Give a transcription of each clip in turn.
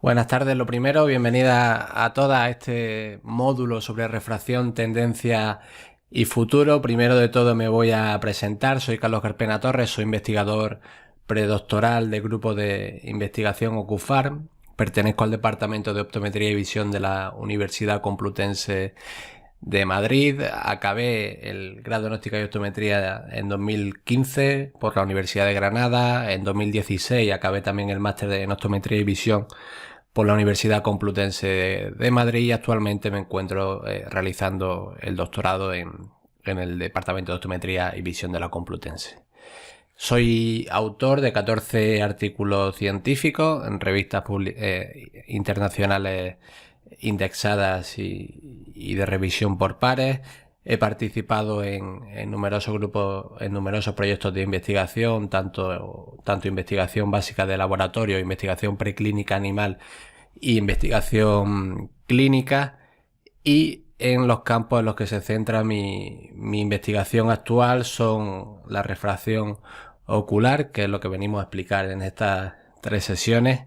Buenas tardes, lo primero, bienvenida a todas a este módulo sobre refracción, tendencia y futuro. Primero de todo me voy a presentar, soy Carlos Carpena Torres, soy investigador predoctoral del grupo de investigación OCUFAR, pertenezco al Departamento de Optometría y Visión de la Universidad Complutense de Madrid. Acabé el grado en óptica y optometría en 2015 por la Universidad de Granada. En 2016 acabé también el máster en optometría y visión por la Universidad Complutense de Madrid y actualmente me encuentro realizando el doctorado en el Departamento de Optometría y Visión de la Complutense. Soy autor de 14 artículos científicos en revistas internacionales indexadas y de revisión por pares. He participado en numerosos grupos, en numerosos proyectos de investigación, tanto investigación básica de laboratorio, investigación preclínica animal y investigación clínica, y en los campos en los que se centra mi investigación actual son la refracción ocular, que es lo que venimos a explicar en estas tres sesiones,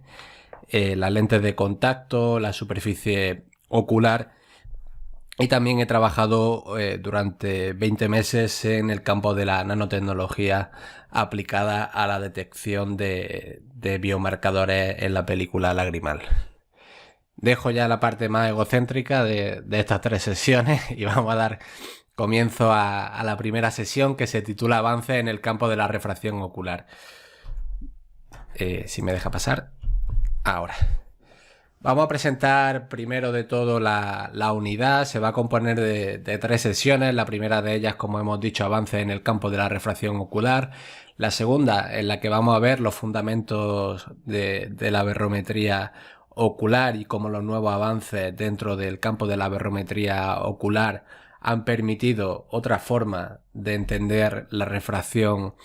las lentes de contacto, la superficie ocular, y también he trabajado durante 20 meses en el campo de la nanotecnología aplicada a la detección de biomarcadores en la película lagrimal. Dejo ya la parte más egocéntrica de estas tres sesiones y vamos a dar comienzo a la primera sesión, que se titula Avance en el campo de la refracción ocular. Si me deja pasar. Ahora. Vamos a presentar primero de todo la unidad. Se va a componer de tres sesiones. La primera de ellas, como hemos dicho, avance en el campo de la refracción ocular. La segunda, en la que vamos a ver los fundamentos de la aberrometría ocular y cómo los nuevos avances dentro del campo de la aberrometría ocular han permitido otra forma de entender la refracción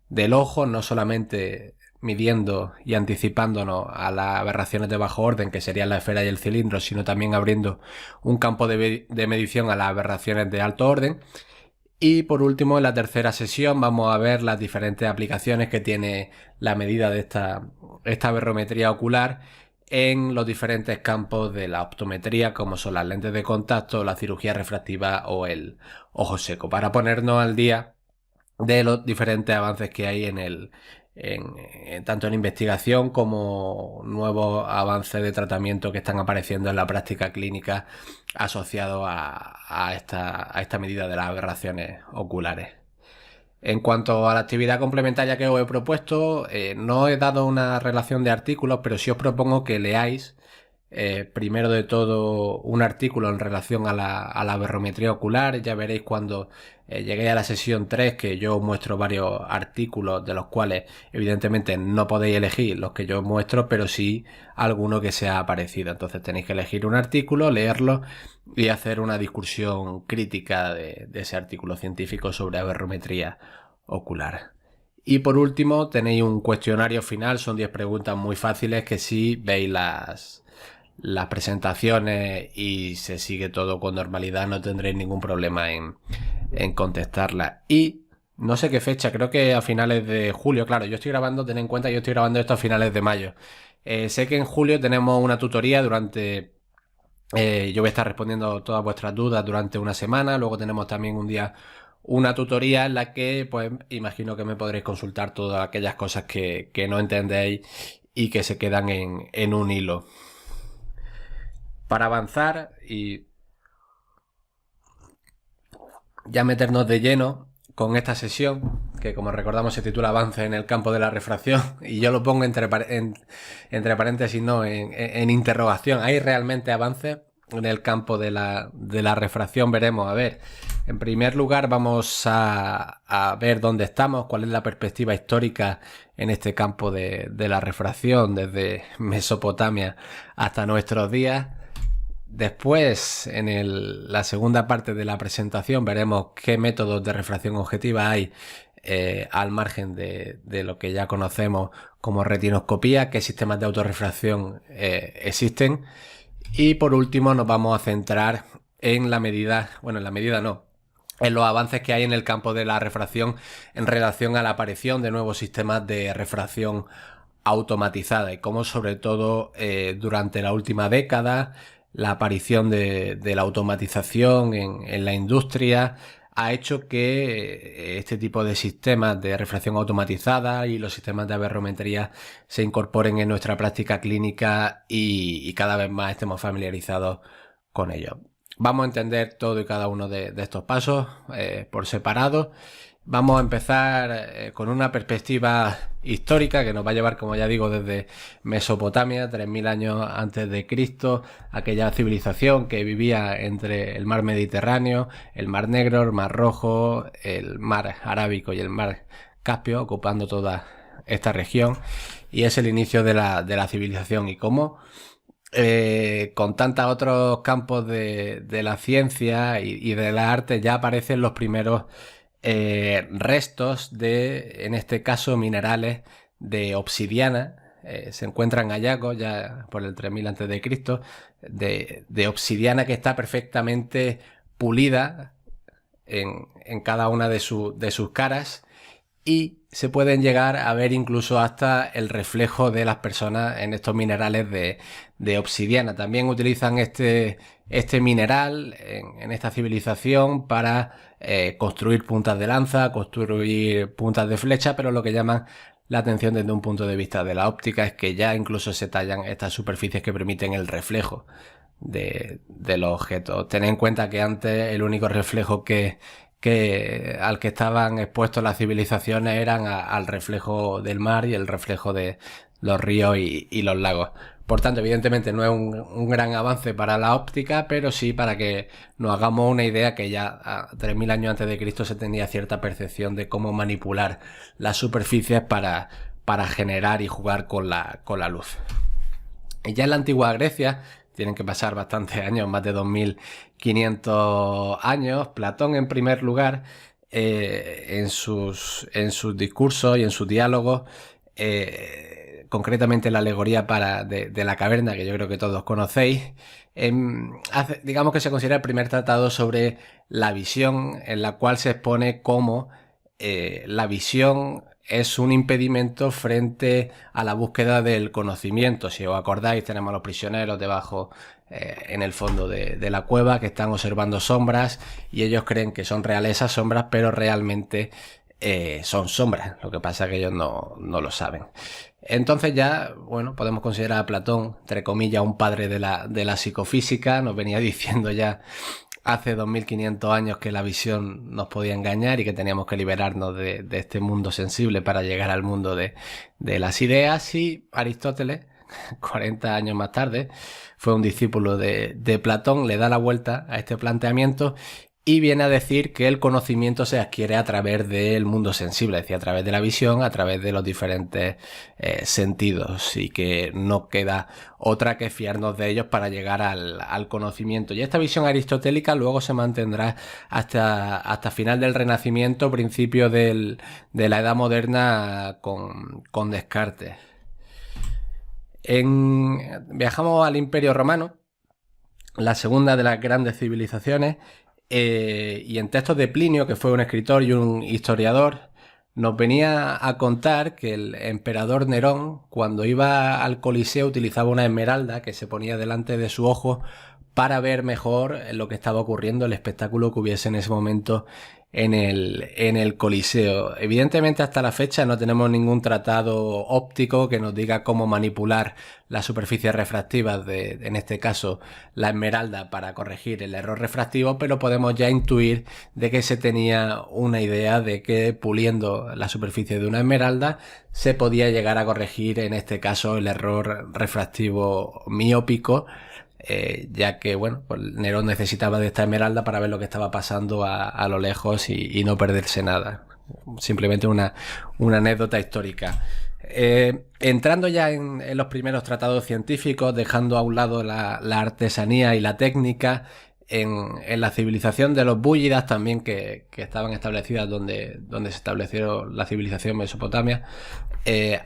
del ojo, no solamente midiendo y anticipándonos a las aberraciones de bajo orden, que serían la esfera y el cilindro, sino también abriendo un campo de medición a las aberraciones de alto orden. Y por último, en la tercera sesión vamos a ver las diferentes aplicaciones que tiene la medida de esta aberrometría ocular en los diferentes campos de la optometría, como son las lentes de contacto, la cirugía refractiva o el ojo seco, para ponernos al día de los diferentes avances que hay tanto en investigación como nuevos avances de tratamiento que están apareciendo en la práctica clínica asociados a esta medida de las aberraciones oculares. En cuanto a la actividad complementaria que os he propuesto, no he dado una relación de artículos, pero sí os propongo que leáis primero de todo un artículo en relación a la aberrometría ocular. Ya veréis cuando lleguéis a la sesión 3 que yo os muestro varios artículos, de los cuales evidentemente no podéis elegir los que yo os muestro, pero sí alguno que sea parecido. Entonces tenéis que elegir un artículo, leerlo y hacer una discusión crítica de ese artículo científico sobre aberrometría ocular. Y por último tenéis un cuestionario final, son 10 preguntas muy fáciles que si veis las presentaciones y se sigue todo con normalidad no tendréis ningún problema en contestarlas. Y no sé qué fecha, creo que a finales de julio. Claro, yo estoy grabando, tened en cuenta, yo estoy grabando esto a finales de mayo. Sé que en julio tenemos una tutoría durante... yo voy a estar respondiendo todas vuestras dudas durante una semana. Luego tenemos también un día una tutoría en la que, pues, imagino que me podréis consultar todas aquellas cosas que no entendéis y que se quedan en un hilo. Para avanzar y ya meternos de lleno con esta sesión, que como recordamos se titula Avance en el campo de la refracción, y yo lo pongo entre paréntesis, no, en interrogación. ¿Hay realmente avances en el campo de la refracción? Veremos. A ver, en primer lugar vamos a ver dónde estamos, cuál es la perspectiva histórica en este campo de la refracción desde Mesopotamia hasta nuestros días. Después, en la segunda parte de la presentación, veremos qué métodos de refracción objetiva hay al margen de lo que ya conocemos como retinoscopía, qué sistemas de autorrefracción existen. Y por último nos vamos a centrar en la medida, bueno, en la medida no, en los avances que hay en el campo de la refracción en relación a la aparición de nuevos sistemas de refracción automatizada y cómo sobre todo durante la última década la aparición de la automatización en la industria ha hecho que este tipo de sistemas de refracción automatizada y los sistemas de aberrometría se incorporen en nuestra práctica clínica y cada vez más estemos familiarizados con ellos. Vamos a entender todo y cada uno de estos pasos por separado. Vamos a empezar con una perspectiva histórica que nos va a llevar, como ya digo, desde Mesopotamia, 3000 años antes de Cristo, aquella civilización que vivía entre el mar Mediterráneo, el mar Negro, el mar Rojo, el mar Arábico y el mar Caspio, ocupando toda esta región, y es el inicio de la civilización y cómo con tantos otros campos de la ciencia y de la arte ya aparecen los primeros restos de, en este caso, minerales de obsidiana. Se encuentran hallazgos ya por el 3000 a.C. de obsidiana que está perfectamente pulida en cada una de sus caras, y se pueden llegar a ver incluso hasta el reflejo de las personas en estos minerales de obsidiana. También utilizan este mineral en esta civilización para construir puntas de lanza, construir puntas de flecha, pero lo que llaman la atención desde un punto de vista de la óptica es que ya incluso se tallan estas superficies que permiten el reflejo de los objetos. Tened en cuenta que antes el único reflejo al que estaban expuestos las civilizaciones eran al reflejo del mar y el reflejo de los ríos y los lagos. Por tanto, evidentemente no es un gran avance para la óptica, pero sí para que nos hagamos una idea que ya a 3000 años antes de Cristo se tenía cierta percepción de cómo manipular las superficies para generar y jugar con la luz. Y ya en la antigua Grecia, tienen que pasar bastantes años, más de 2500 años, Platón en primer lugar, en sus discursos y en sus diálogos, concretamente la alegoría de la caverna, que yo creo que todos conocéis, digamos que se considera el primer tratado sobre la visión, en la cual se expone cómo la visión es un impedimento frente a la búsqueda del conocimiento. Si os acordáis, tenemos a los prisioneros debajo en el fondo de la cueva que están observando sombras y ellos creen que son reales esas sombras, pero realmente son sombras. Lo que pasa es que ellos no lo saben. Entonces ya, bueno, podemos considerar a Platón, entre comillas, un padre de la psicofísica. Nos venía diciendo ya hace 2500 años que la visión nos podía engañar y que teníamos que liberarnos de este mundo sensible para llegar al mundo de las ideas. Y Aristóteles, 40 años más tarde, fue un discípulo de Platón, le da la vuelta a este planteamiento y viene a decir que el conocimiento se adquiere a través del mundo sensible, es decir, a través de la visión, a través de los diferentes sentidos, y que no queda otra que fiarnos de ellos para llegar al conocimiento. Y esta visión aristotélica luego se mantendrá hasta final del Renacimiento, principio de la Edad Moderna con Descartes. Viajamos al Imperio Romano, la segunda de las grandes civilizaciones, y en textos de Plinio, que fue un escritor y un historiador, nos venía a contar que el emperador Nerón, cuando iba al Coliseo, utilizaba una esmeralda que se ponía delante de su ojo para ver mejor lo que estaba ocurriendo, el espectáculo que hubiese en ese momento en el Coliseo. Evidentemente, hasta la fecha no tenemos ningún tratado óptico que nos diga cómo manipular las superficies refractivas en este caso, la esmeralda, para corregir el error refractivo, pero podemos ya intuir de que se tenía una idea de que puliendo la superficie de una esmeralda se podía llegar a corregir, en este caso, el error refractivo miópico, ya que, bueno, pues Nerón necesitaba de esta esmeralda para ver lo que estaba pasando a lo lejos y no perderse nada. Simplemente una anécdota histórica. Entrando ya en los primeros tratados científicos, dejando a un lado la artesanía y la técnica, en la civilización de los búllidas también, que estaban establecidas donde se estableció la civilización Mesopotamia,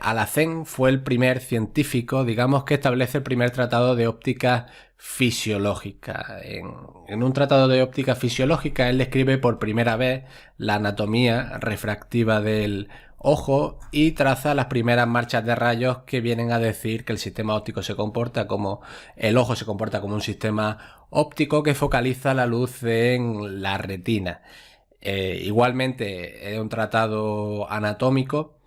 Alacén fue el primer científico, digamos, que establece el primer tratado de óptica fisiológica. En un tratado de óptica fisiológica él describe por primera vez la anatomía refractiva del ojo y traza las primeras marchas de rayos que vienen a decir que el sistema óptico se comporta como el ojo se comporta como un sistema óptico que focaliza la luz en la retina. Igualmente es un tratado anatómico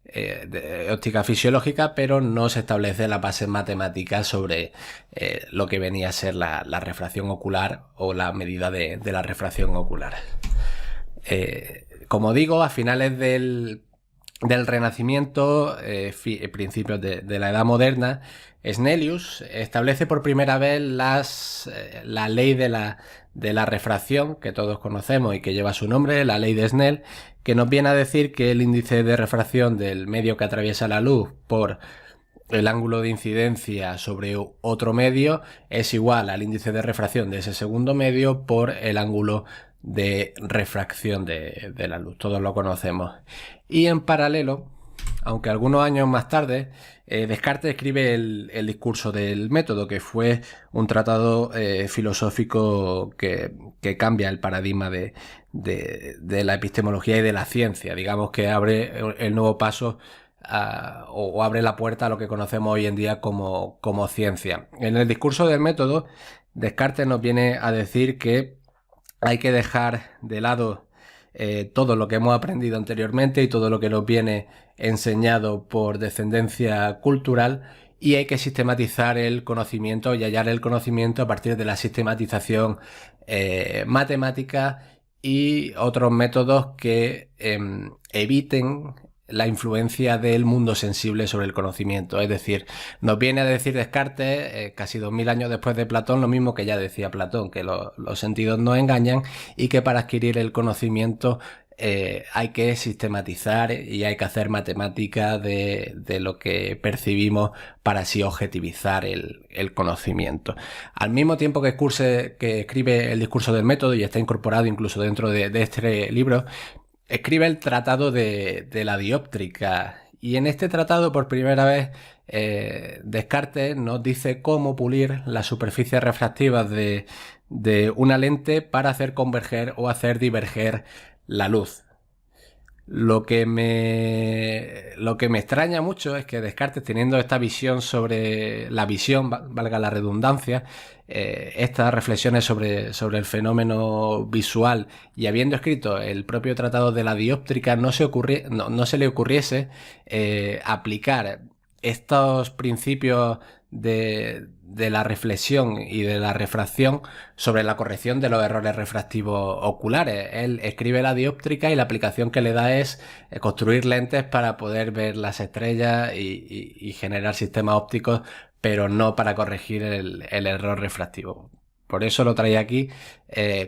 de óptica fisiológica, pero no se establece la base matemática sobre lo que venía a ser la refracción ocular o la medida de la refracción ocular. Como digo, a finales del Renacimiento, principios de la Edad Moderna, Snellius establece por primera vez la ley de la refracción que todos conocemos y que lleva su nombre, la ley de Snell, que nos viene a decir que el índice de refracción del medio que atraviesa la luz por el ángulo de incidencia sobre otro medio es igual al índice de refracción de ese segundo medio por el ángulo de refracción de la luz. Todos lo conocemos. Y en paralelo, aunque algunos años más tarde, Descartes escribe el discurso del método, que fue un tratado filosófico que cambia el paradigma de la epistemología y de la ciencia. Digamos que abre el nuevo paso o abre la puerta a lo que conocemos hoy en día como ciencia. En el discurso del método, Descartes nos viene a decir que hay que dejar de lado todo lo que hemos aprendido anteriormente y todo lo que nos viene enseñado por descendencia cultural, y hay que sistematizar el conocimiento y hallar el conocimiento a partir de la sistematización matemática y otros métodos que eviten la influencia del mundo sensible sobre el conocimiento. Es decir, nos viene a decir Descartes, casi 2000 años después de Platón, lo mismo que ya decía Platón, que los sentidos nos engañan y que para adquirir el conocimiento hay que sistematizar y hay que hacer matemática de lo que percibimos para así objetivizar el conocimiento. Al mismo tiempo que escribe el discurso del método, y está incorporado incluso dentro de este libro, escribe el tratado de la dióptrica, y en este tratado por primera vez Descartes nos dice cómo pulir las superficies refractivas de una lente para hacer converger o hacer diverger la luz. Lo que me extraña mucho es que Descartes, teniendo esta visión sobre la visión, valga la redundancia, estas reflexiones sobre el fenómeno visual, y habiendo escrito el propio tratado de la dióptrica, no se le ocurriese aplicar estos principios de la reflexión y de la refracción sobre la corrección de los errores refractivos oculares. Él escribe la dióptrica y la aplicación que le da es construir lentes para poder ver las estrellas y generar sistemas ópticos, pero no para corregir el error refractivo. Por eso lo traía aquí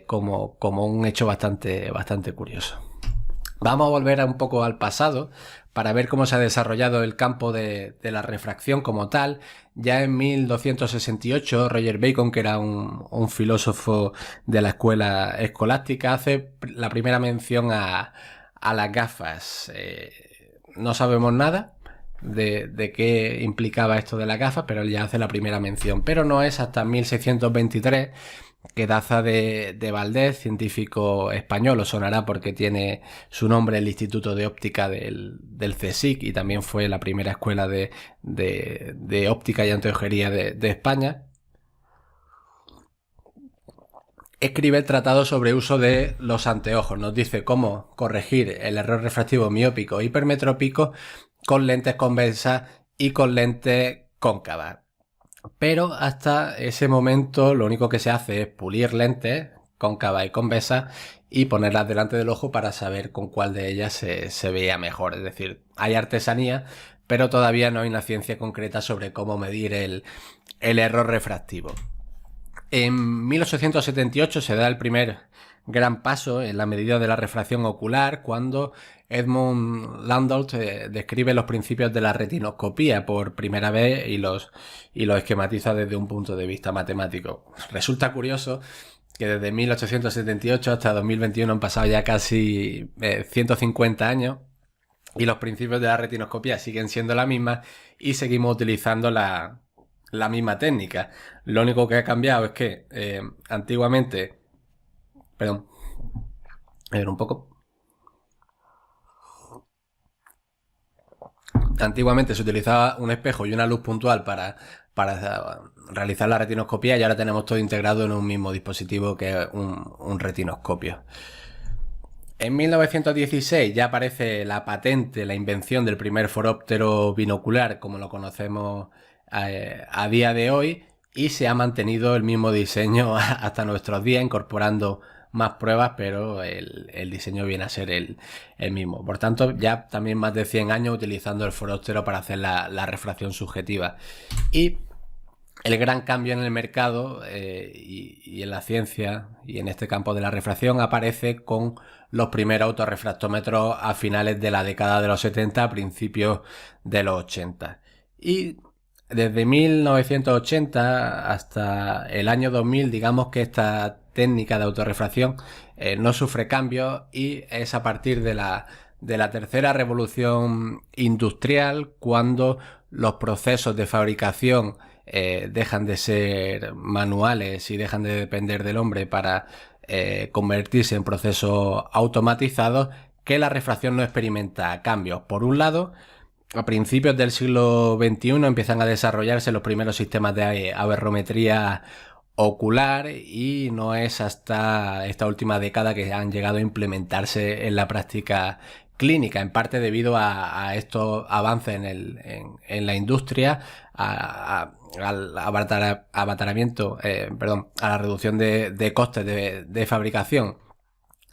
como un hecho bastante curioso. Vamos a volver un poco al pasado para ver cómo se ha desarrollado el campo de la refracción como tal. Ya en 1268, Roger Bacon, que era un filósofo de la escuela escolástica, hace la primera mención a las gafas. No sabemos nada de qué implicaba esto de las gafas, pero él ya hace la primera mención. Pero no es hasta 1623 que Daza de Valdés, científico español, os sonará porque tiene su nombre el Instituto de Óptica del CSIC, y también fue la primera escuela de óptica y anteojería de España. Escribe el tratado sobre uso de los anteojos. Nos dice cómo corregir el error refractivo miópico hipermetrópico con lentes convexas y con lentes cóncavas. Pero hasta ese momento lo único que se hace es pulir lentes cóncavas y convexas y ponerlas delante del ojo para saber con cuál de ellas se veía mejor. Es decir, hay artesanía, pero todavía no hay una ciencia concreta sobre cómo medir el error refractivo. En 1878 se da el primer gran paso en la medida de la refracción ocular, cuando Edmund Landolt describe los principios de la retinoscopía por primera vez y los esquematiza desde un punto de vista matemático. Resulta curioso que desde 1878 hasta 2021 han pasado ya casi 150 años y los principios de la retinoscopía siguen siendo la misma y seguimos utilizando la misma técnica. Lo único que ha cambiado es que antiguamente... Perdón. A ver un poco. Antiguamente se utilizaba un espejo y una luz puntual para realizar la retinoscopía, y ahora tenemos todo integrado en un mismo dispositivo que es un retinoscopio. En 1916 ya aparece la patente, la invención del primer foróptero binocular, como lo conocemos a día de hoy, y se ha mantenido el mismo diseño hasta nuestros días, incorporando más pruebas, pero el diseño viene a ser el mismo. Por tanto, ya también más de 100 años utilizando el foróptero para hacer la refracción subjetiva. Y el gran cambio en el mercado y en la ciencia y en este campo de la refracción aparece con los primeros autorrefractómetros a finales de la década de los 70, a principios de los 80. Y desde 1980 hasta el año 2000, digamos que esta técnica de autorrefracción no sufre cambios, y es a partir de la tercera revolución industrial cuando los procesos de fabricación dejan de ser manuales y dejan de depender del hombre para convertirse en procesos automatizados, que la refracción no experimenta cambios. Por un lado, a principios del siglo XXI empiezan a desarrollarse los primeros sistemas de aberrometría ocular, y no es hasta esta última década que han llegado a implementarse en la práctica clínica, en parte debido a estos avances en la industria, al abaratamiento, a la reducción de costes de fabricación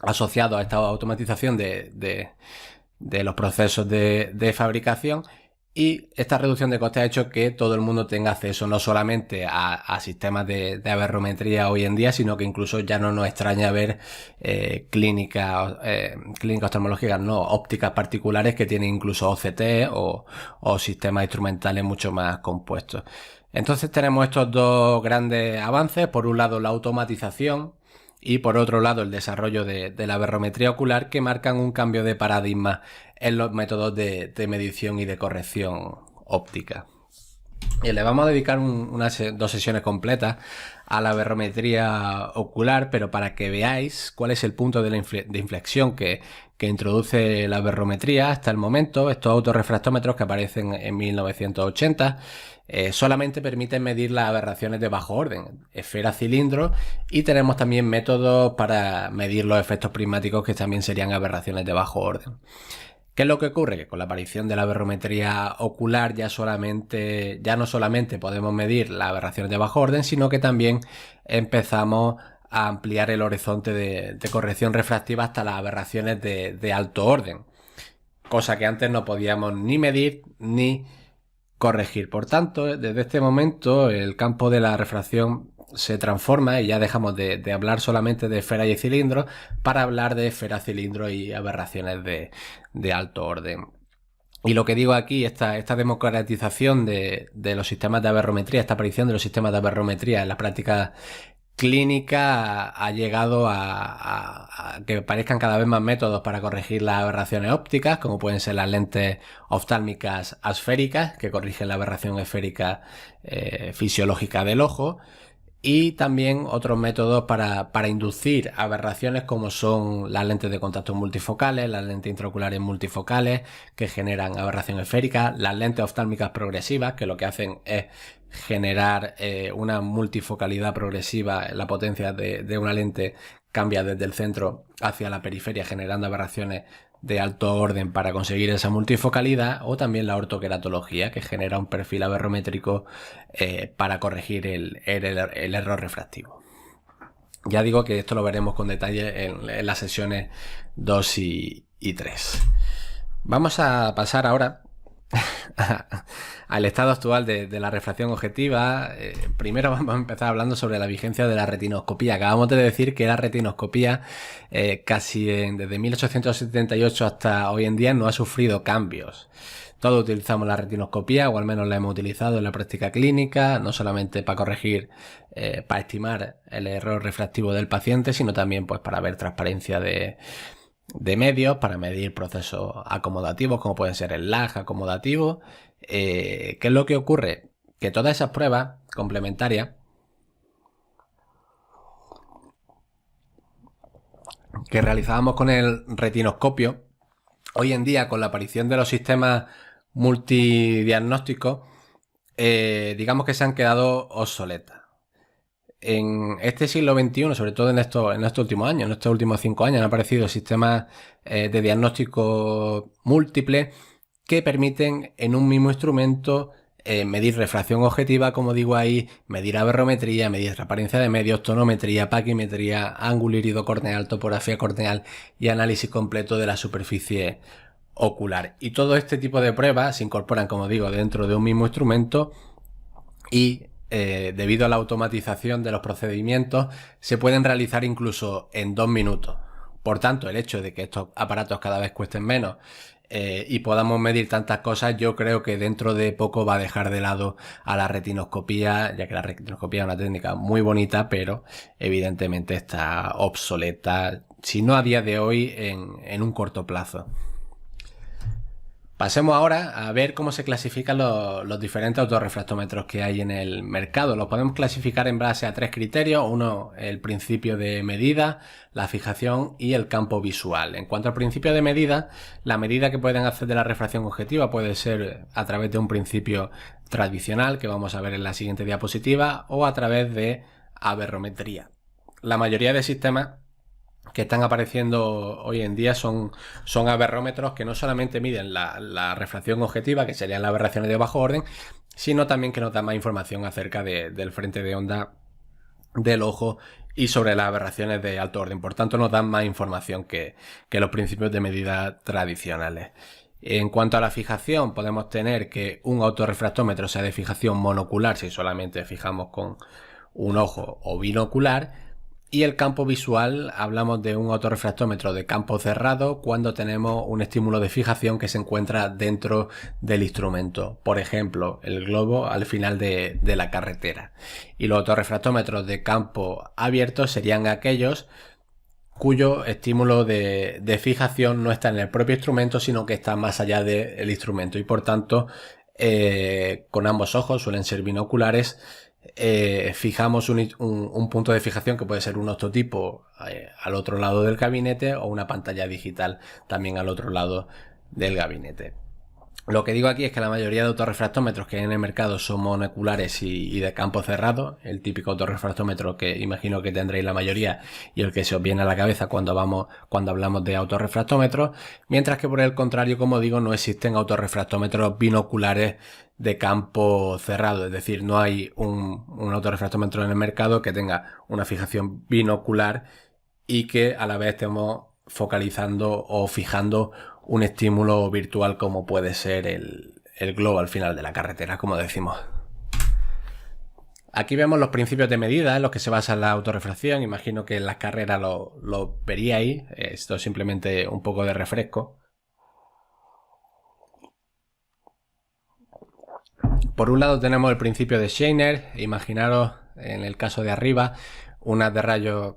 asociado a esta automatización de los procesos de fabricación. Y esta reducción de costes ha hecho que todo el mundo tenga acceso no solamente a sistemas de aberrometría hoy en día, sino que incluso ya no nos extraña ver clínicas oftalmológicas, no, ópticas particulares que tienen incluso OCT o sistemas instrumentales mucho más compuestos. Entonces tenemos estos dos grandes avances: por un lado la automatización y por otro lado el desarrollo de la aberrometría ocular, que marcan un cambio de paradigma en los métodos de medición y de corrección óptica. Y le vamos a dedicar dos sesiones completas a la aberrometría ocular, pero para que veáis cuál es el punto de inflexión que introduce la aberrometría hasta el momento. Estos autorrefractómetros que aparecen en 1980 solamente permiten medir las aberraciones de bajo orden, esfera, cilindro, y tenemos también métodos para medir los efectos prismáticos, que también serían aberraciones de bajo orden. ¿Qué es lo que ocurre? Que con la aparición de la aberrometría ocular ya no solamente podemos medir las aberraciones de bajo orden, sino que también empezamos a ampliar el horizonte de corrección refractiva hasta las aberraciones de alto orden, cosa que antes no podíamos ni medir ni corregir. Por tanto, desde este momento el campo de la refracción se transforma y ya dejamos de hablar solamente de esfera y cilindro para hablar de esfera, cilindro y aberraciones de alto orden. Y lo que digo aquí, esta democratización de los sistemas de aberrometría, esta aparición de los sistemas de aberrometría en la práctica clínica ha llegado a que parezcan cada vez más métodos para corregir las aberraciones ópticas, como pueden ser las lentes oftálmicas asféricas, que corrigen la aberración esférica fisiológica del ojo, y también otros métodos para inducir aberraciones, como son las lentes de contacto multifocales, las lentes intraoculares multifocales, que generan aberración esférica, las lentes oftálmicas progresivas, que lo que hacen es generar una multifocalidad progresiva. La potencia de una lente cambia desde el centro hacia la periferia, generando aberraciones de alto orden para conseguir esa multifocalidad. O también la ortoqueratología, que genera un perfil aberrométrico para corregir el error refractivo. Ya digo que esto lo veremos con detalle en las sesiones 2 y 3. Vamos a pasar ahora al estado actual de la refracción objetiva. Primero vamos a empezar hablando sobre la vigencia de la retinoscopía. Acabamos de decir que la retinoscopía casi desde 1878 hasta hoy en día no ha sufrido cambios. Todos utilizamos la retinoscopía, o al menos la hemos utilizado en la práctica clínica, no solamente para corregir, para estimar el error refractivo del paciente, sino también pues para ver transparencia de medios, para medir procesos acomodativos, como pueden ser el lag acomodativo. ¿Qué es lo que ocurre? Que todas esas pruebas complementarias que realizábamos con el retinoscopio, hoy en día, con la aparición de los sistemas multidiagnósticos, digamos que se han quedado obsoletas. En este siglo XXI, sobre todo en estos últimos años, en estos últimos 5 años, han aparecido sistemas de diagnóstico múltiples que permiten en un mismo instrumento medir refracción objetiva, como digo ahí, medir aberrometría, medir transparencia de medios, tonometría, paquimetría, ángulo hírido corneal, topografía corneal y análisis completo de la superficie ocular. Y todo este tipo de pruebas se incorporan, como digo, dentro de un mismo instrumento y debido a la automatización de los procedimientos se pueden realizar incluso en 2 minutos. Por tanto, el hecho de que estos aparatos cada vez cuesten menos y podamos medir tantas cosas, yo creo que dentro de poco va a dejar de lado a la retinoscopía, ya que la retinoscopía es una técnica muy bonita, pero evidentemente está obsoleta, si no a día de hoy, en un corto plazo. Pasemos ahora a ver cómo se clasifican los diferentes autorrefractómetros que hay en el mercado. Los podemos clasificar en base a 3 criterios. Uno, el principio de medida, la fijación y el campo visual. En cuanto al principio de medida, la medida que pueden hacer de la refracción objetiva puede ser a través de un principio tradicional, que vamos a ver en la siguiente diapositiva, o a través de aberrometría. La mayoría de sistemas que están apareciendo hoy en día son aberrómetros que no solamente miden la refracción objetiva, que serían las aberraciones de bajo orden, sino también que nos dan más información acerca del frente de onda del ojo y sobre las aberraciones de alto orden. Por tanto, nos dan más información que los principios de medida tradicionales. En cuanto a la fijación, podemos tener que un autorrefractómetro sea de fijación monocular si solamente fijamos con un ojo, o binocular. Y el campo visual, hablamos de un autorrefractómetro de campo cerrado cuando tenemos un estímulo de fijación que se encuentra dentro del instrumento. Por ejemplo, el globo al final de la carretera. Y los autorrefractómetros de campo abierto serían aquellos cuyo estímulo de fijación no está en el propio instrumento, sino que está más allá del instrumento. Y por tanto, con ambos ojos, suelen ser binoculares, fijamos un punto de fijación que puede ser un octotipo al otro lado del gabinete o una pantalla digital también al otro lado del gabinete. Lo que digo aquí es que la mayoría de autorrefractómetros que hay en el mercado son monoculares y de campo cerrado, el típico autorrefractómetro que imagino que tendréis la mayoría y el que se os viene a la cabeza cuando hablamos de autorrefractómetros, mientras que por el contrario, como digo, no existen autorrefractómetros binoculares de campo cerrado, es decir, no hay un autorrefractómetro en el mercado que tenga una fijación binocular y que a la vez estemos focalizando o fijando un estímulo virtual como puede ser el globo al final de la carretera, como decimos. Aquí vemos los principios de medida en los que se basa la autorrefracción. Imagino que en las carreras lo veríais. Esto es simplemente un poco de refresco. Por un lado tenemos el principio de Scheiner. Imaginaros en el caso de arriba un haz de rayos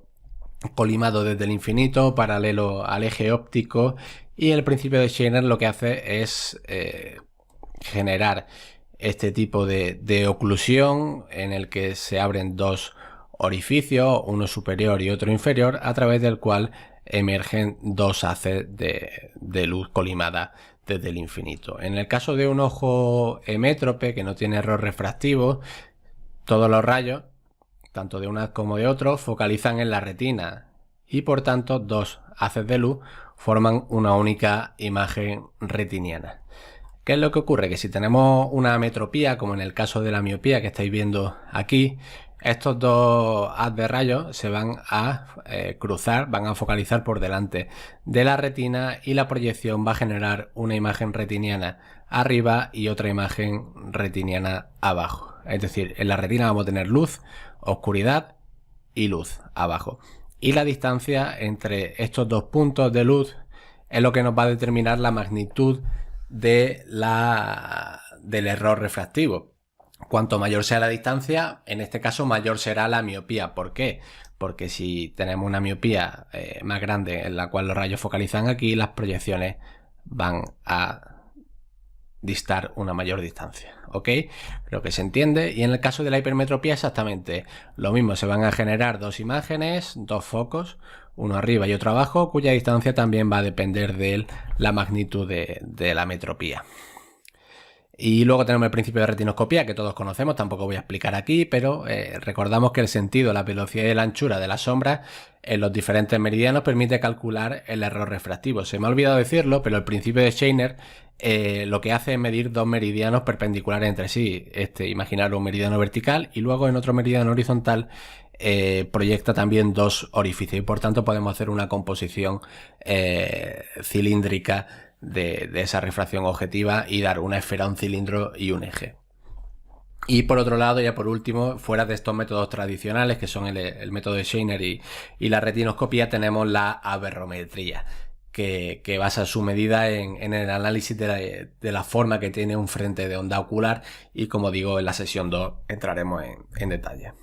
colimado desde el infinito, paralelo al eje óptico, y el principio de Scheiner lo que hace es generar este tipo de oclusión en el que se abren dos orificios, uno superior y otro inferior, a través del cual emergen dos haces de luz colimada desde el infinito. En el caso de un ojo hemétrope que no tiene error refractivo, todos los rayos, tanto de un haz como de otro, focalizan en la retina y por tanto dos haces de luz forman una única imagen retiniana. ¿Qué es lo que ocurre? Que si tenemos una ametropía, como en el caso de la miopía que estáis viendo aquí, estos dos haz de rayos se van a cruzar, van a focalizar por delante de la retina y la proyección va a generar una imagen retiniana arriba y otra imagen retiniana abajo. Es decir, en la retina vamos a tener luz, oscuridad y luz abajo. Y la distancia entre estos dos puntos de luz es lo que nos va a determinar la magnitud del error refractivo. Cuanto mayor sea la distancia, en este caso mayor será la miopía. ¿Por qué? Porque si tenemos una miopía más grande en la cual los rayos focalizan aquí, las proyecciones van a distar una mayor distancia, ¿ok? Creo que se entiende. Y en el caso de la hipermetropía exactamente lo mismo, se van a generar dos imágenes, dos focos, uno arriba y otro abajo, cuya distancia también va a depender de la magnitud de la metropía. Y luego tenemos el principio de retinoscopía, que todos conocemos, tampoco voy a explicar aquí, pero recordamos que el sentido, la velocidad y la anchura de las sombras en los diferentes meridianos permite calcular el error refractivo. Se me ha olvidado decirlo, pero el principio de Scheiner lo que hace es medir dos meridianos perpendiculares entre sí. Imaginar un meridiano vertical y luego en otro meridiano horizontal proyecta también dos orificios y por tanto podemos hacer una composición cilíndrica de esa refracción objetiva y dar una esfera, un cilindro y un eje. Y por otro lado, ya por último, fuera de estos métodos tradicionales que son el método de Scheiner y la retinoscopía, tenemos la aberrometría, que basa su medida en el análisis de la forma que tiene un frente de onda ocular y, como digo, en la sesión 2 entraremos en detalle.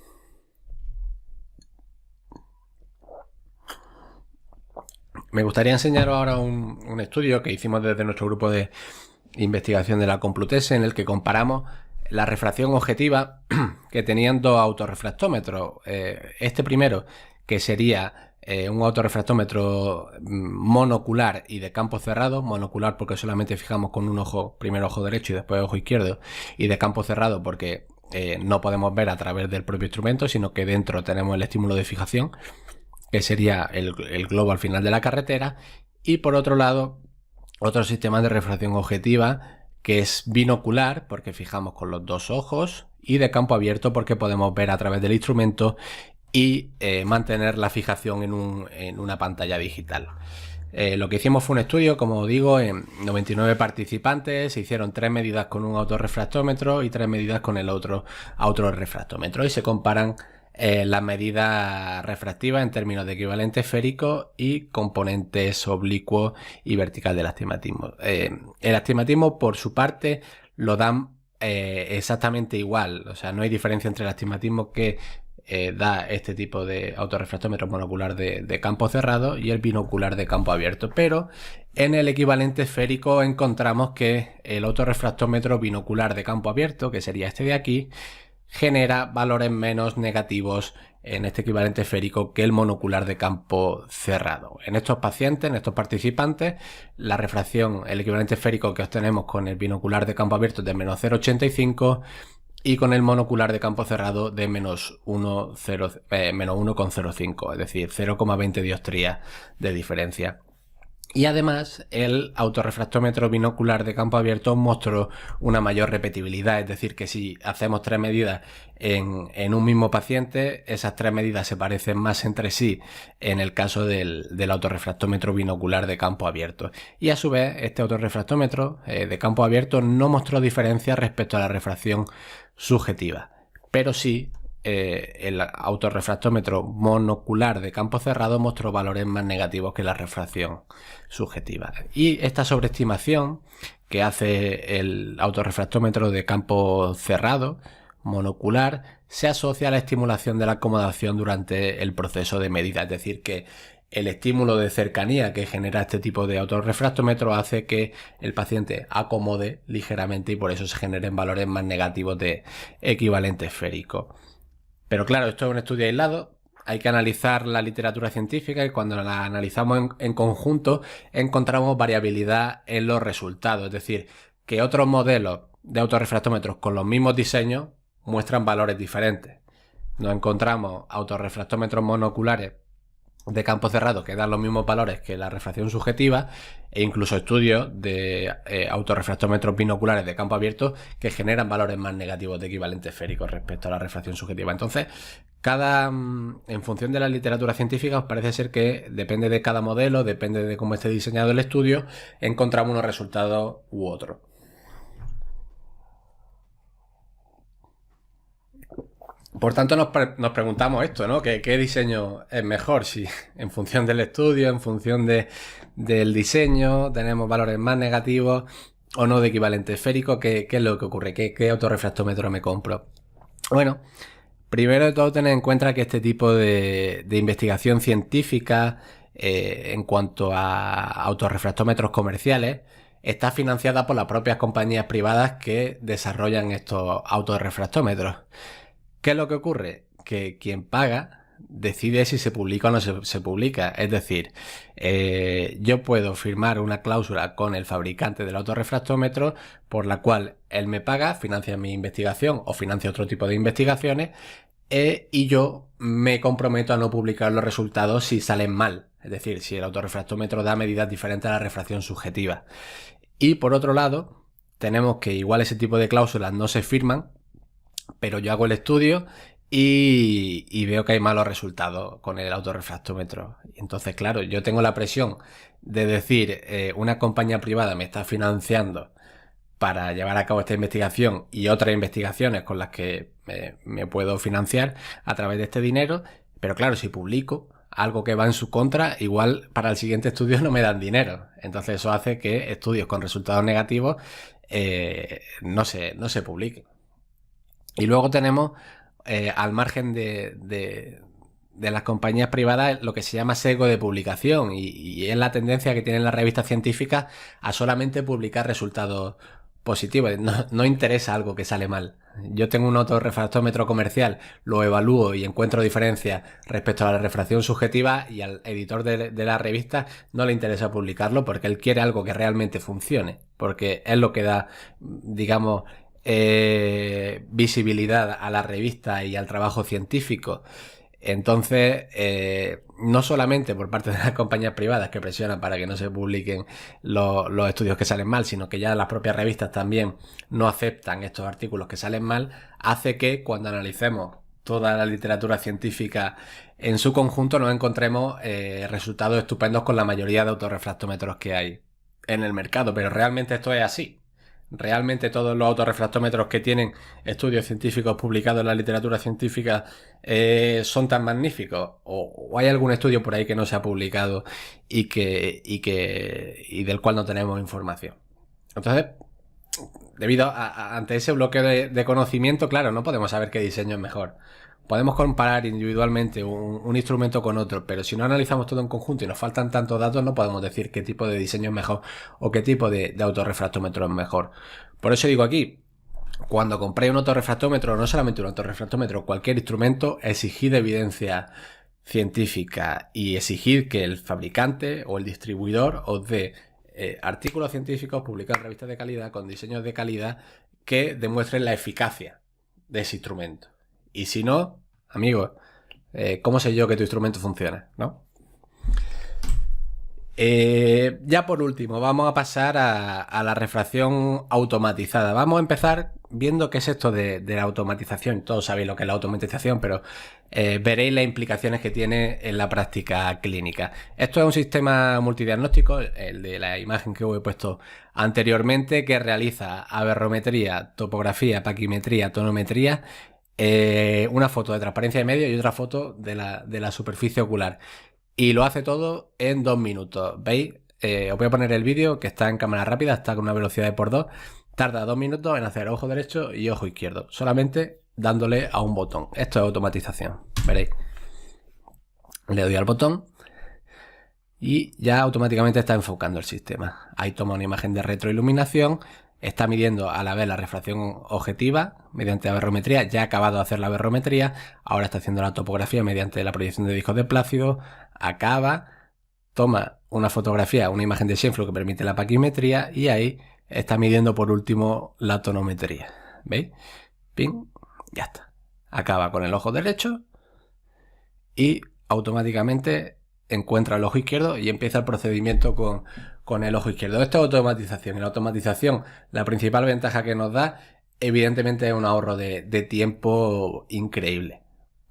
Me gustaría enseñaros ahora un estudio que hicimos desde nuestro grupo de investigación de la Complutense, en el que comparamos la refracción objetiva que tenían dos autorrefractómetros. Este primero, que sería un autorrefractómetro monocular y de campo cerrado, monocular porque solamente fijamos con un ojo, primero ojo derecho y después ojo izquierdo, y de campo cerrado porque no podemos ver a través del propio instrumento, sino que dentro tenemos el estímulo de fijación, que sería el globo al final de la carretera, y por otro lado otro sistema de refracción objetiva que es binocular porque fijamos con los dos ojos y de campo abierto porque podemos ver a través del instrumento y mantener la fijación en una pantalla digital. Lo que hicimos fue un estudio, como digo, en 99 participantes. Se hicieron 3 medidas con un autorrefractómetro y 3 medidas con el otro autorrefractómetro y se comparan las medidas refractivas en términos de equivalente esférico y componentes oblicuo y vertical del astigmatismo. El astigmatismo, por su parte, lo dan exactamente igual, o sea, no hay diferencia entre el astigmatismo que da este tipo de autorrefractómetro monocular de campo cerrado y el binocular de campo abierto, pero en el equivalente esférico encontramos que el autorrefractómetro binocular de campo abierto, que sería este de aquí, genera valores menos negativos en este equivalente esférico que el monocular de campo cerrado. En estos pacientes, en estos participantes, la refracción, el equivalente esférico que obtenemos con el binocular de campo abierto es de menos 0,85 y con el monocular de campo cerrado de menos 1,05, es decir, 0,20 dioptrías de diferencia. Y además el autorrefractómetro binocular de campo abierto mostró una mayor repetibilidad, es decir, que si hacemos 3 medidas en un mismo paciente, esas 3 medidas se parecen más entre sí en el caso del autorrefractómetro binocular de campo abierto. Y a su vez, este autorrefractómetro de campo abierto no mostró diferencias respecto a la refracción subjetiva, pero sí el autorrefractómetro monocular de campo cerrado mostró valores más negativos que la refracción subjetiva. Y esta sobreestimación que hace el autorrefractómetro de campo cerrado monocular se asocia a la estimulación de la acomodación durante el proceso de medida, es decir, que el estímulo de cercanía que genera este tipo de autorrefractómetro hace que el paciente acomode ligeramente y por eso se generen valores más negativos de equivalente esférico. Pero claro, esto es un estudio aislado, hay que analizar la literatura científica y cuando la analizamos en conjunto encontramos variabilidad en los resultados, es decir, que otros modelos de autorrefractómetros con los mismos diseños muestran valores diferentes. Nos encontramos autorrefractómetros monoculares de campo cerrado que dan los mismos valores que la refracción subjetiva e incluso estudios de autorrefractómetros binoculares de campo abierto que generan valores más negativos de equivalente esférico respecto a la refracción subjetiva. Entonces, en función de la literatura científica, os parece ser que depende de cada modelo, depende de cómo esté diseñado el estudio, encontramos unos resultados u otros. Por tanto, nos preguntamos esto, ¿no? ¿Qué diseño es mejor? Si en función del estudio, en función del diseño, tenemos valores más negativos o no de equivalente esférico. ¿Qué es lo que ocurre? ¿Qué autorrefractómetro me compro? Bueno, primero de todo, tener en cuenta que este tipo de investigación científica en cuanto a autorrefractómetros comerciales está financiada por las propias compañías privadas que desarrollan estos autorrefractómetros. ¿Qué es lo que ocurre? Que quien paga decide si se publica o no se publica. Es decir, yo puedo firmar una cláusula con el fabricante del autorrefractómetro por la cual él me paga, financia mi investigación o financia otro tipo de investigaciones, y yo me comprometo a no publicar los resultados si salen mal. Es decir, si el autorrefractómetro da medidas diferentes a la refracción subjetiva. Y por otro lado, tenemos que igual ese tipo de cláusulas no se firman, pero yo hago el estudio y veo que hay malos resultados con el autorrefractómetro. Entonces, claro, yo tengo la presión de decir, una compañía privada me está financiando para llevar a cabo esta investigación y otras investigaciones con las que me puedo financiar a través de este dinero, pero claro, si publico algo que va en su contra, igual para el siguiente estudio no me dan dinero. Entonces eso hace que estudios con resultados negativos no se publiquen. Y luego tenemos, al margen de las compañías privadas, lo que se llama sesgo de publicación, y es la tendencia que tienen las revistas científicas a solamente publicar resultados positivos. No interesa algo que sale mal. Yo tengo un autorrefractómetro comercial, lo evalúo y encuentro diferencias respecto a la refracción subjetiva, y al editor de la revista no le interesa publicarlo porque él quiere algo que realmente funcione, porque es lo que da, digamos, visibilidad a la revista y al trabajo científico. Entonces, no solamente por parte de las compañías privadas que presionan para que no se publiquen los estudios que salen mal, sino que ya las propias revistas también no aceptan estos artículos que salen mal, hace que cuando analicemos toda la literatura científica en su conjunto nos encontremos resultados estupendos con la mayoría de autorrefractómetros que hay en el mercado. Pero realmente esto es así. ¿Realmente todos los autorrefractómetros que tienen estudios científicos publicados en la literatura científica son tan magníficos? ¿O hay algún estudio por ahí que no se ha publicado y del cual no tenemos información? Entonces, debido ante ese bloqueo de conocimiento, claro, no podemos saber qué diseño es mejor. Podemos comparar individualmente un instrumento con otro, pero si no analizamos todo en conjunto y nos faltan tantos datos, no podemos decir qué tipo de diseño es mejor o qué tipo de autorrefractómetro es mejor. Por eso digo aquí, cuando compréis un autorrefractómetro, no solamente un autorrefractómetro, cualquier instrumento, exigid evidencia científica y exigid que el fabricante o el distribuidor os dé artículos científicos publicados en revistas de calidad con diseños de calidad que demuestren la eficacia de ese instrumento. Y si no, amigos, ¿cómo sé yo que tu instrumento funciona? ¿No? Ya por último, vamos a pasar a la refracción automatizada. Vamos a empezar viendo qué es esto de la automatización. Todos sabéis lo que es la automatización, pero veréis las implicaciones que tiene en la práctica clínica. Esto es un sistema multidiagnóstico, el de la imagen que os he puesto anteriormente, que realiza aberrometría, topografía, paquimetría, tonometría, una foto de transparencia de medio y otra foto de la superficie ocular. Y lo hace todo en 2 minutos. ¿Veis? Os voy a poner el vídeo que está en cámara rápida, está con una velocidad de por 2. Tarda 2 minutos en hacer ojo derecho y ojo izquierdo, solamente dándole a un botón. Esto es automatización. Veréis. Le doy al botón y ya automáticamente está enfocando el sistema. Ahí toma una imagen de retroiluminación. Está midiendo a la vez la refracción objetiva mediante aberrometría. Ya ha acabado de hacer la aberrometría. Ahora está haciendo la topografía mediante la proyección de discos de Plácido. Acaba, toma una fotografía, una imagen de Scheimpflug que permite la paquimetría. Y ahí está midiendo por último la tonometría. ¿Veis? Ping, ya está. Acaba con el ojo derecho y automáticamente encuentra el ojo izquierdo y empieza el procedimiento con el ojo izquierdo. Esto es automatización. En la automatización, la principal ventaja que nos da, evidentemente, es un ahorro de tiempo increíble.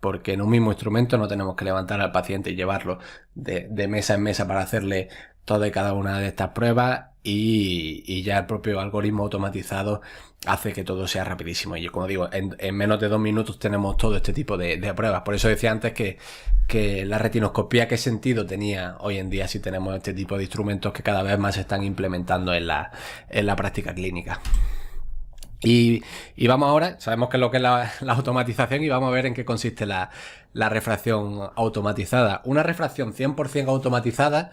Porque en un mismo instrumento no tenemos que levantar al paciente y llevarlo de mesa en mesa para hacerle toda y cada una de estas pruebas, y ya el propio algoritmo automatizado hace que todo sea rapidísimo. Y como digo, en menos de 2 minutos tenemos todo este tipo de pruebas. Por eso decía antes que la retinoscopía, qué sentido tenía hoy en día si tenemos este tipo de instrumentos que cada vez más se están implementando en la práctica clínica. Y vamos ahora, sabemos qué es lo que es la automatización, y vamos a ver en qué consiste la refracción automatizada. Una refracción 100% automatizada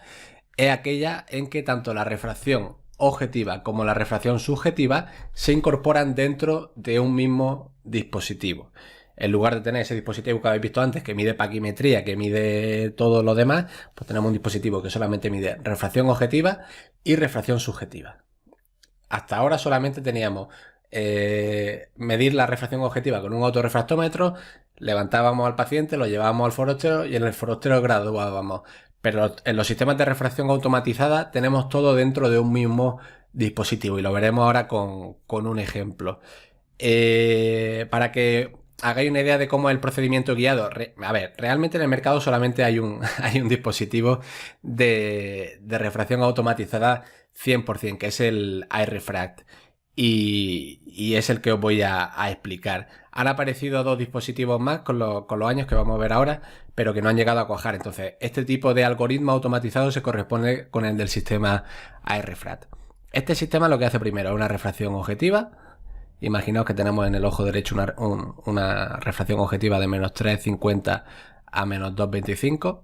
es aquella en que tanto la refracción objetiva como la refracción subjetiva se incorporan dentro de un mismo dispositivo. en lugar de tener ese dispositivo que habéis visto antes, que mide paquimetría, que mide todo lo demás, pues tenemos un dispositivo que solamente mide refracción objetiva y refracción subjetiva. Hasta ahora solamente teníamos medir la refracción objetiva con un autorrefractómetro, levantábamos al paciente, lo llevábamos al forastero y en el forastero graduábamos. Pero en los sistemas de refracción automatizada tenemos todo dentro de un mismo dispositivo y lo veremos ahora con un ejemplo. Para que hagáis una idea de cómo es el procedimiento guiado. A ver, realmente en el mercado solamente hay un, hay un dispositivo de refracción automatizada 100%, que es el iRefract. Y es el que os voy a explicar. Han aparecido dos dispositivos más con los años que vamos a ver ahora, pero que no han llegado a cuajar. Entonces, este tipo de algoritmo automatizado se corresponde con el del sistema iRefract. Este sistema lo que hace primero es una refracción objetiva. Imaginaos que tenemos en el ojo derecho una refracción objetiva de menos 3,50 a menos 2,25.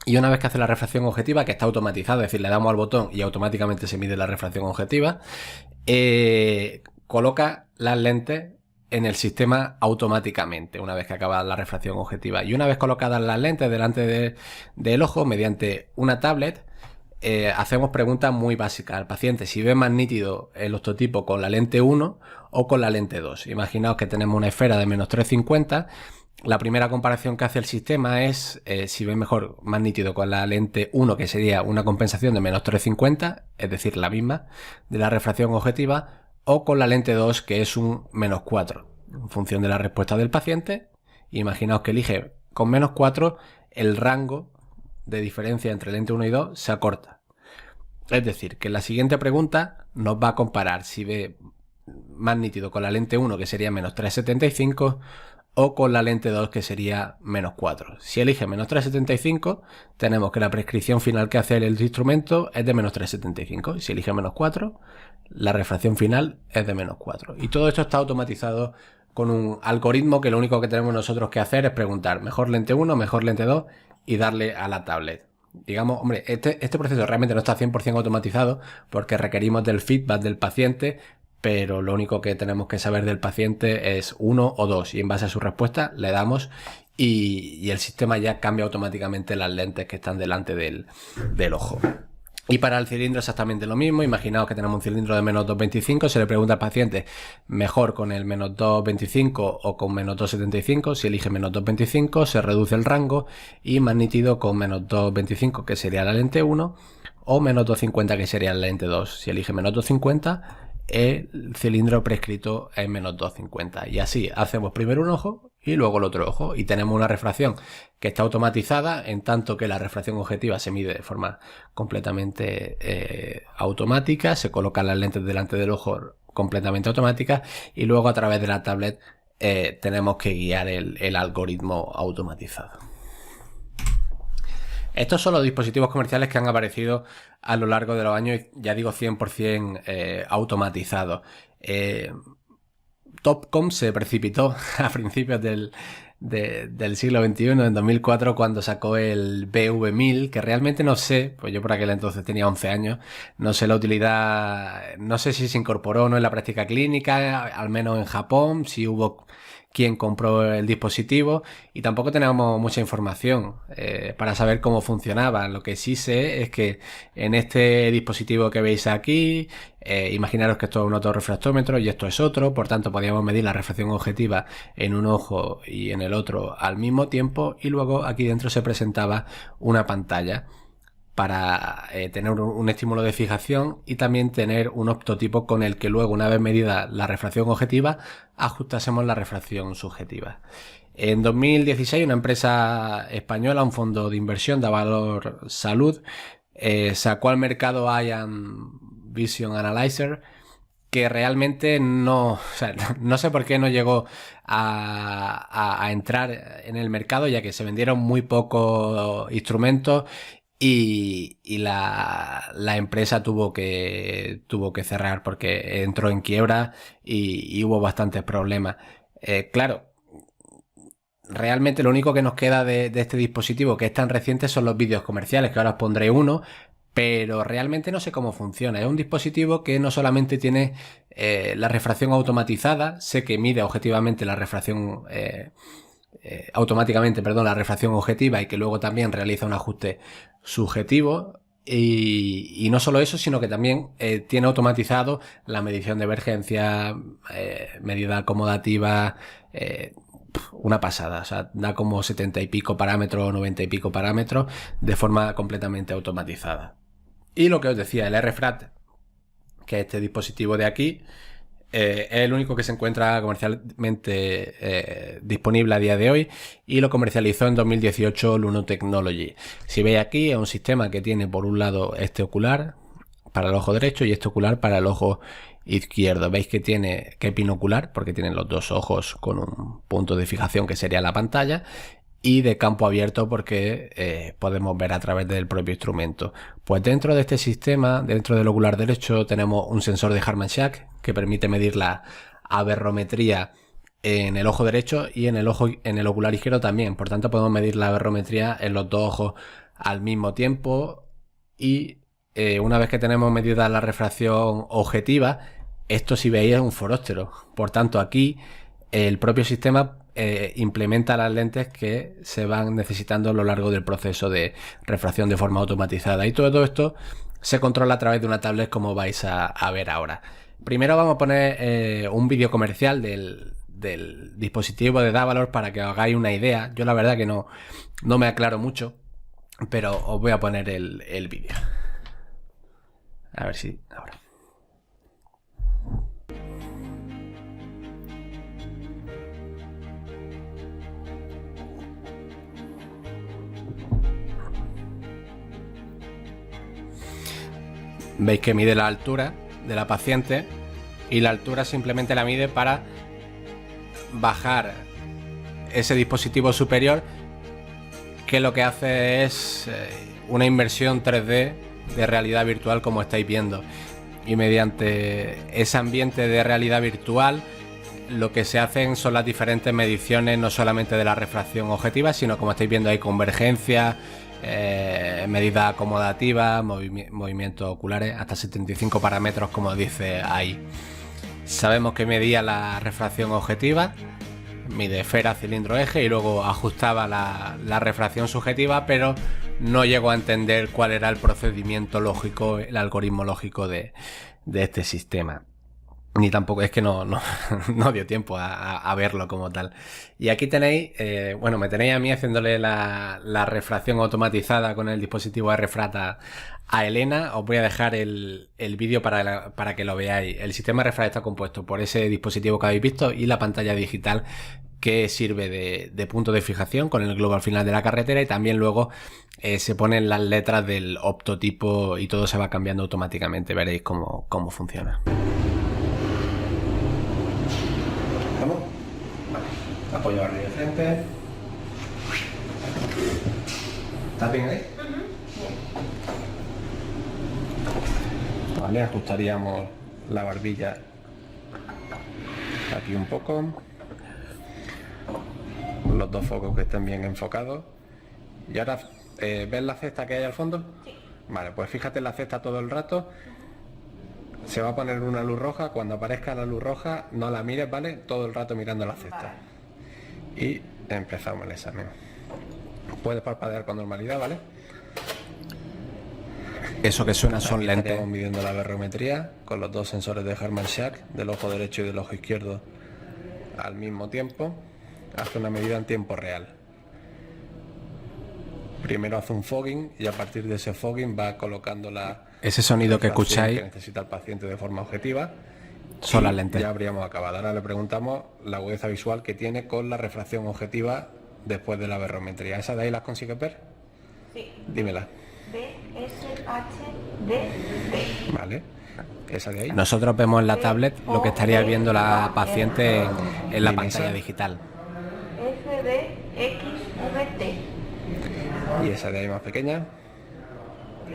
Y una vez que hace la refracción objetiva, que está automatizada, es decir, le damos al botón y automáticamente se mide la refracción objetiva, coloca las lentes en el sistema automáticamente, una vez que acaba la refracción objetiva. Y una vez colocadas las lentes delante del ojo, mediante una tablet, hacemos preguntas muy básicas al paciente si ve más nítido el octotipo con la lente 1 o con la lente 2. Imaginaos que tenemos una esfera de menos 3,50. La primera comparación que hace el sistema es si ve mejor, más nítido con la lente 1, que sería una compensación de menos 3,50, es decir, la misma de la refracción objetiva, o con la lente 2, que es un menos 4. En función de la respuesta del paciente, imaginaos que elige con menos 4, el rango de diferencia entre lente 1 y 2 se acorta. Es decir, que en la siguiente pregunta nos va a comparar si ve más nítido con la lente 1, que sería menos 3,75, o con la lente 2, que sería menos 4. Si elige menos 3,75, tenemos que la prescripción final que hace el instrumento es de menos 3,75. Y si elige menos 4, la refracción final es de menos 4. Y todo esto está automatizado con un algoritmo que lo único que tenemos nosotros que hacer es preguntar mejor lente 1, mejor lente 2 y darle a la tablet. Digamos, hombre, este proceso realmente no está 100% automatizado porque requerimos del feedback del paciente, pero lo único que tenemos que saber del paciente es 1 o 2 y en base a su respuesta le damos y el sistema ya cambia automáticamente las lentes que están delante del ojo. Y para el cilindro exactamente lo mismo. Imaginaos que tenemos un cilindro de menos 2,25, se le pregunta al paciente mejor con el menos 2,25 o con menos 2,75. Si elige menos 2,25 se reduce el rango y más nítido con menos 2,25, que sería la lente 1, o menos 2,50, que sería la lente 2. Si elige menos 2,50, el cilindro prescrito es menos 2,50. Y así hacemos primero un ojo y luego el otro ojo y tenemos una refracción que está automatizada, en tanto que la refracción objetiva se mide de forma completamente automática, se colocan las lentes delante del ojo completamente automáticas y luego a través de la tablet tenemos que guiar el algoritmo automatizado. Estos son los dispositivos comerciales que han aparecido a lo largo de los años, ya digo 100% automatizados. Topcom se precipitó a principios del siglo XXI, en 2004, cuando sacó el BV1000, que realmente no sé, pues yo por aquel entonces tenía 11 años, no sé la utilidad, no sé si se incorporó o no en la práctica clínica, al menos en Japón, si hubo quien compró el dispositivo y tampoco tenemos mucha información para saber cómo funcionaba. Lo que sí sé es que en este dispositivo que veis aquí, imaginaros que esto es un autorrefractómetro y esto es otro, por tanto podíamos medir la refracción objetiva en un ojo y en el otro al mismo tiempo y luego aquí dentro se presentaba una pantalla para tener un estímulo de fijación y también tener un optotipo con el que luego, una vez medida la refracción objetiva, ajustásemos la refracción subjetiva. En 2016 una empresa española, un fondo de inversión de Valor Salud, sacó al mercado Ion Vision Analyzer, que realmente no sé por qué no llegó a entrar en el mercado, ya que se vendieron muy pocos instrumentos y la empresa tuvo que cerrar porque entró en quiebra y hubo bastantes problemas. Claro, realmente lo único que nos queda de este dispositivo, que es tan reciente, son los vídeos comerciales, que ahora os pondré uno, pero realmente no sé cómo funciona. Es un dispositivo que no solamente tiene la refracción automatizada, sé que mide objetivamente la refracción automáticamente, perdón, la refracción objetiva y que luego también realiza un ajuste subjetivo. Y no solo eso, sino que también tiene automatizado la medición de emergencia, medida acomodativa, una pasada. O sea, da como 70 y pico parámetros, 90 y pico parámetros de forma completamente automatizada. Y lo que os decía, el RFRAT, que es este dispositivo de aquí, es el único que se encuentra comercialmente disponible a día de hoy y lo comercializó en 2018 Luno Technology. Si veis aquí, es un sistema que tiene por un lado este ocular para el ojo derecho y este ocular para el ojo izquierdo. Veis que tiene que es binocular porque tienen los dos ojos con un punto de fijación que sería la pantalla, y de campo abierto porque podemos ver a través del propio instrumento. Pues dentro de este sistema, dentro del ocular derecho, tenemos un sensor de Harman-Schak que permite medir la aberrometría en el ojo derecho y en el ocular izquierdo también. Por tanto, podemos medir la aberrometría en los dos ojos al mismo tiempo, y una vez que tenemos medida la refracción objetiva, esto, si veis, es un foróptero. Por tanto, aquí el propio sistema implementa las lentes que se van necesitando a lo largo del proceso de refracción de forma automatizada, y todo esto se controla a través de una tablet, como vais a ver ahora. Primero vamos a poner un vídeo comercial del dispositivo de Davalor para que os hagáis una idea. Yo la verdad que no me aclaro mucho, pero os voy a poner el vídeo. A ver si ahora. Veis que mide la altura de la paciente, y la altura simplemente la mide para bajar ese dispositivo superior, que lo que hace es una inversión 3D de realidad virtual, como estáis viendo. Y mediante ese ambiente de realidad virtual, lo que se hacen son las diferentes mediciones, no solamente de la refracción objetiva, sino, como estáis viendo, hay convergencia, medidas acomodativas, movimientos oculares, hasta 75 parámetros, como dice ahí. Sabemos que medía la refracción objetiva, mide esfera, cilindro, eje, y luego ajustaba la refracción subjetiva, pero no llegó a entender cuál era el procedimiento lógico, el algoritmo lógico de este sistema. Ni tampoco, es que no dio tiempo a verlo como tal. Y aquí tenéis, bueno, me tenéis a mí haciéndole la refracción automatizada con el dispositivo RFRAT a Elena. Os voy a dejar el vídeo para que lo veáis. El sistema RFRAT está compuesto por ese dispositivo que habéis visto y la pantalla digital, que sirve de punto de fijación con el globo al final de la carretera, y también luego se ponen las letras del optotipo y todo se va cambiando automáticamente. Veréis cómo funciona. ¿Vamos? Vale. Apoyo arriba de frente. ¿Estás bien ahí? Vale, ajustaríamos la barbilla aquí un poco. Los dos focos que estén bien enfocados. Y ahora, ¿ves la cesta que hay al fondo? Sí. Vale, pues fíjate en la cesta todo el rato. Se va a poner una luz roja. Cuando aparezca la luz roja, no la mires, ¿vale? Todo el rato mirando la cesta. Y empezamos el examen. Puedes parpadear con normalidad, ¿vale? Eso que suena son lentes. Estamos midiendo la aberrometría con los dos sensores de Harman-Schak, del ojo derecho y del ojo izquierdo al mismo tiempo. Hace una medida en tiempo real. Primero hace un fogging y a partir de ese fogging va colocando ese sonido que escucháis que necesita el paciente de forma objetiva. Son las lentes. Ya habríamos acabado. Ahora le preguntamos la agudeza visual que tiene con la refracción objetiva después de la aberrometría. ¿Esa de ahí las consigues ver? Sí. Dímela. BSHD. Vale. Esa de ahí. Nosotros vemos en la tablet lo que estaría viendo la paciente en la pantalla digital. SDXVT. ¿Y esa de ahí más pequeña?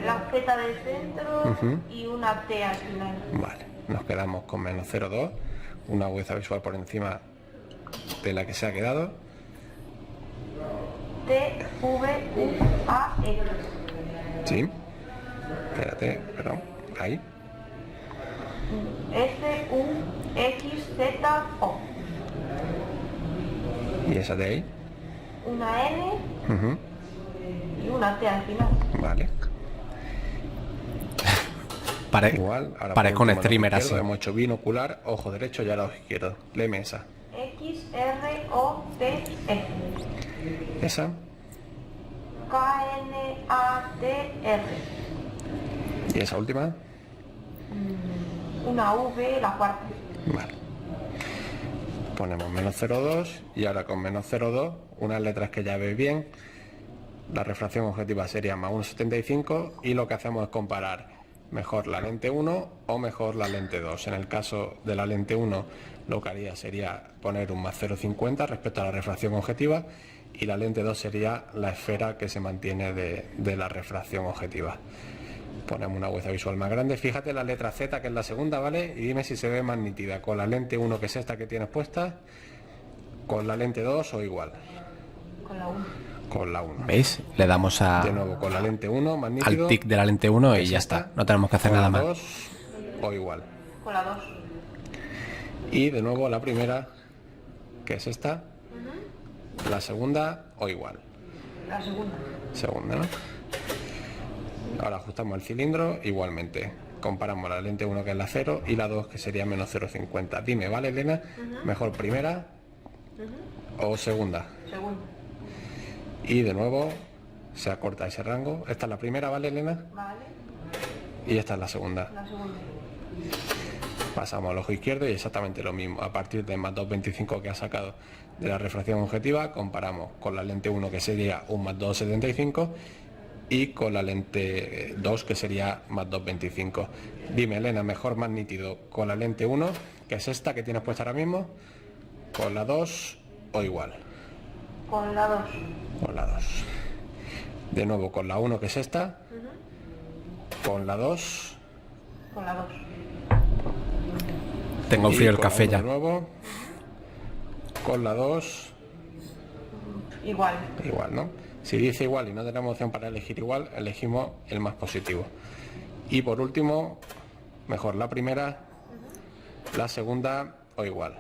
La Z del centro y una T al final. Vale, nos quedamos con menos 0,2, una agudeza visual por encima de la que se ha quedado. TVUAX. Sí, fíjate, perdón, ahí. S-U-X-Z-O. Y esa de ahí. Una N Ujú. y una T al final. Vale. Igual, ahora Parezco por un último, streamer ojo así. izquierdo, hemos hecho binocular, ojo derecho y ahora ojo izquierdo. Léeme esa. X-R-O-T-S. Esa. K-N-A-T-R. Y esa última. Una V, la cuarta. Vale. Ponemos menos 0,2 y ahora con menos 0,2, unas letras que ya veis bien, la refracción objetiva sería más 1,75 y lo que hacemos es comparar mejor la lente 1 o mejor la lente 2. En el caso de la lente 1 lo que haría sería poner un más 0,50 respecto a la refracción objetiva y la lente 2 sería la esfera que se mantiene de la refracción objetiva. Ponemos una agudeza visual más grande, fíjate la letra Z que es la segunda, ¿vale? Y dime si se ve más nítida con la lente 1 que es esta que tienes puesta, con la lente 2 o igual. Con la 1. Con la 1. ¿Veis? Le damos De nuevo con la lente 1 más nítido. al tic de la lente 1 y ¿Es ya esta? está. No tenemos que hacer Con nada la más. 2 o igual. Con la 2. Y de nuevo la primera, que es esta, la segunda o igual. La segunda. Segunda, ¿no? Ahora ajustamos el cilindro igualmente. Comparamos la lente 1 que es la 0 y la 2 que sería menos 0,50. Dime, ¿vale, Elena? Mejor primera o segunda. Segunda. Y de nuevo se acorta ese rango. Esta es la primera, ¿vale, Elena? Vale. Y esta es la segunda. La segunda. Pasamos al ojo izquierdo y exactamente lo mismo. A partir de más 2,25 que ha sacado de la refracción objetiva, comparamos con la lente 1 que sería un más 2,75 y con la lente 2 que sería más 2,25. Dime, Elena, mejor, más nítido con la lente 1, que es esta que tienes puesta ahora mismo, con la 2 o igual. Con la 2. Con la 2. De nuevo con la 1 que es esta, con la 2 Con la 2. Tengo y frío el con la café 1 ya. de nuevo, con la 2 Igual. igual, ¿no? Si dice igual y no tenemos opción para elegir igual, elegimos el más positivo. Y por último, mejor la primera, la segunda o igual.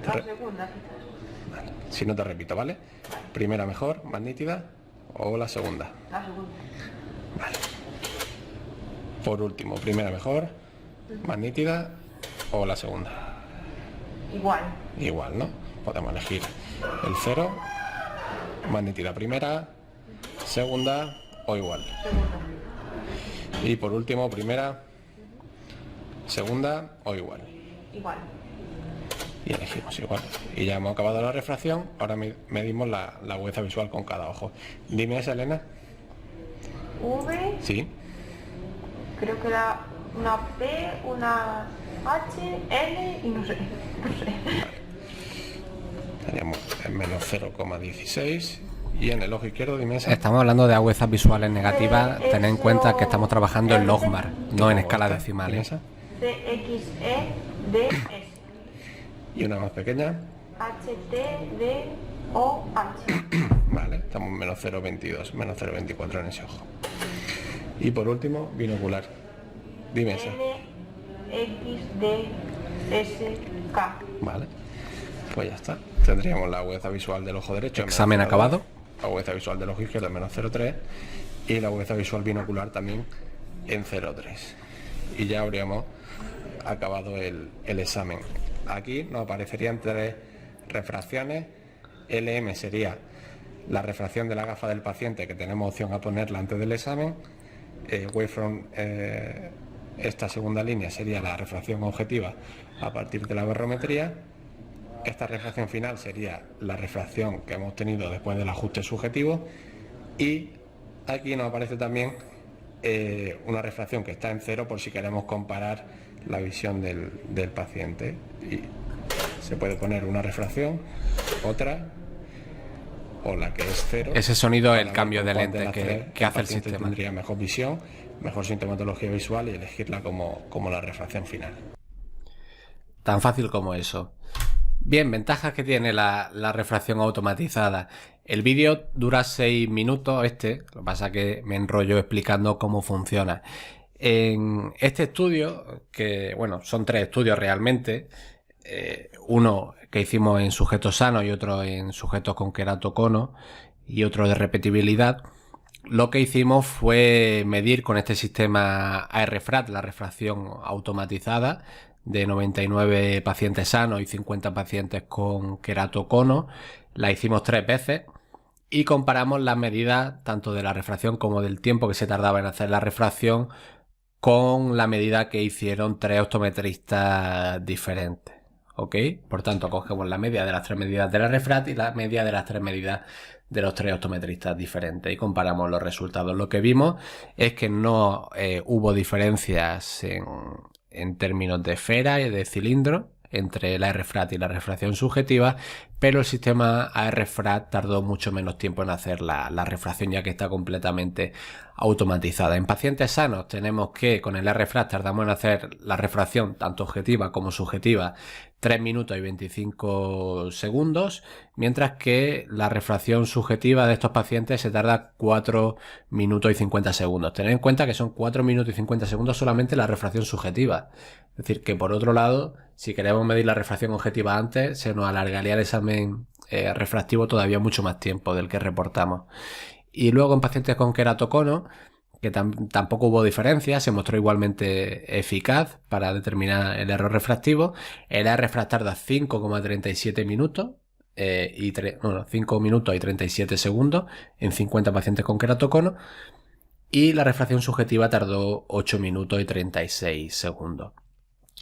La segunda, quizás. Vale. Si no te repito, ¿vale? Primera mejor, más nítida o la segunda. La segunda. Vale. Por último, primera mejor, más nítida o la segunda. Igual. Igual, ¿no? Podemos elegir el 0, más nítida primera, segunda o igual. Segunda. Y por último, primera, segunda o igual. Igual. Y elegimos igual. Y ya hemos acabado la refracción, ahora medimos la agudeza visual con cada ojo. Dime esa, Elena. V, Sí. creo que era una P, una H, N y no sé. No sé. Teníamos en menos 0,16 y en el ojo izquierdo, dime esa. Estamos hablando de agudezas visuales negativas. Tened en cuenta que estamos trabajando en logmar, no en escala Esta, decimal. dime ¿eh? esa. CXEDS. Y una más pequeña. HTDOH. Vale, estamos en menos 0,22, menos 0,24 en ese ojo. Y por último, binocular. Dime esa. NXDSK. Vale, pues ya está. Tendríamos la agudeza visual del ojo derecho. en menos Examen 0,2, acabado. La agudeza visual del ojo izquierdo en menos 0,3 y la agudeza visual binocular también en 0,3. Y ya habríamos acabado el examen. Aquí nos aparecerían 3 refracciones. LM sería la refracción de la gafa del paciente, que tenemos opción a ponerla antes del examen. Wavefront, esta segunda línea sería la refracción objetiva a partir de la barometría. Esta refracción final sería la refracción que hemos tenido después del ajuste subjetivo. Y aquí nos aparece también una refracción que está en 0 por si queremos comparar la visión del paciente. Y se puede poner una refracción, otra o la que es 0. Ese sonido es el Para cambio de ver cuál lente las que tres hace el paciente sistema. Tendría mejor visión, mejor sintomatología visual y elegirla como la refracción final. Tan fácil como eso. Bien, ventajas que tiene la refracción automatizada. El vídeo dura 6 minutos, lo que pasa es que me enrollo explicando cómo funciona. En este estudio, que bueno, son 3 estudios realmente, uno que hicimos en sujetos sanos y otro en sujetos con queratocono y otro de repetibilidad, lo que hicimos fue medir con este sistema ARFRAT, la refracción automatizada, de 99 pacientes sanos y 50 pacientes con queratocono. La hicimos 3 veces y comparamos las medidas tanto de la refracción como del tiempo que se tardaba en hacer la refracción con la medida que hicieron 3 optometristas diferentes. ¿Ok? Por tanto, cogemos la media de las 3 medidas de la refrat y la media de las 3 medidas de los 3 optometristas diferentes y comparamos los resultados. Lo que vimos es que no hubo diferencias en términos de esfera y de cilindro entre la RFRAT y la refracción subjetiva, pero el sistema ARFRAT tardó mucho menos tiempo en hacer la refracción, ya que está completamente automatizada. En pacientes sanos tenemos que con el RFRAT tardamos en hacer la refracción tanto objetiva como subjetiva 3 minutos y 25 segundos, mientras que la refracción subjetiva de estos pacientes se tarda 4 minutos y 50 segundos. Tened en cuenta que son 4 minutos y 50 segundos solamente la refracción subjetiva. Es decir, que por otro lado, si queremos medir la refracción objetiva antes, se nos alargaría el examen refractivo todavía mucho más tiempo del que reportamos. Y luego en pacientes con queratocono, que tampoco hubo diferencia, se mostró igualmente eficaz para determinar el error refractivo. El ARFRAT tarda 5,37 minutos, 5 minutos y 37 segundos en 50 pacientes con queratocono, y la refracción subjetiva tardó 8 minutos y 36 segundos.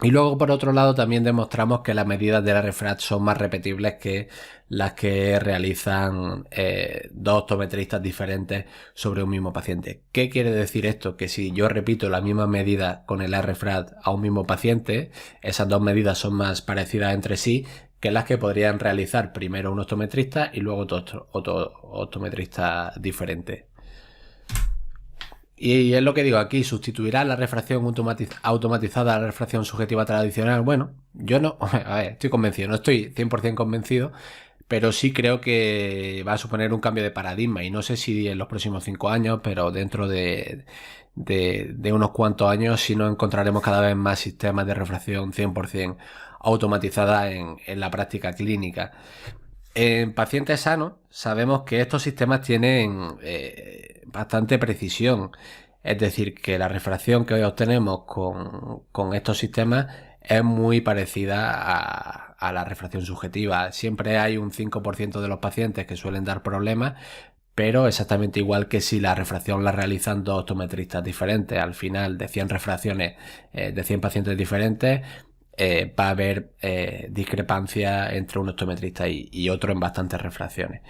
Y luego, por otro lado, también demostramos que las medidas de la RFRAT son más repetibles que las que realizan 2 optometristas diferentes sobre un mismo paciente. ¿Qué quiere decir esto? Que si yo repito la misma medida con el RFRAT a un mismo paciente, esas 2 medidas son más parecidas entre sí que las que podrían realizar primero un optometrista y luego otro optometrista diferente. Y es lo que digo aquí, ¿sustituirá la refracción automatizada a la refracción subjetiva tradicional? Bueno, yo no, a ver, estoy convencido, no estoy 100% convencido, pero sí creo que va a suponer un cambio de paradigma y no sé si en los próximos 5 años, pero dentro de unos cuantos años sí nos encontraremos cada vez más sistemas de refracción 100% automatizada en la práctica clínica. En pacientes sanos sabemos que estos sistemas tienen bastante precisión, es decir, que la refracción que hoy obtenemos con estos sistemas es muy parecida a la refracción subjetiva. Siempre hay un 5% de los pacientes que suelen dar problemas, pero exactamente igual que si la refracción la realizan 2 optometristas diferentes. Al final, de 100 refracciones de 100 pacientes diferentes, va a haber discrepancia entre un optometrista y otro en bastantes refracciones.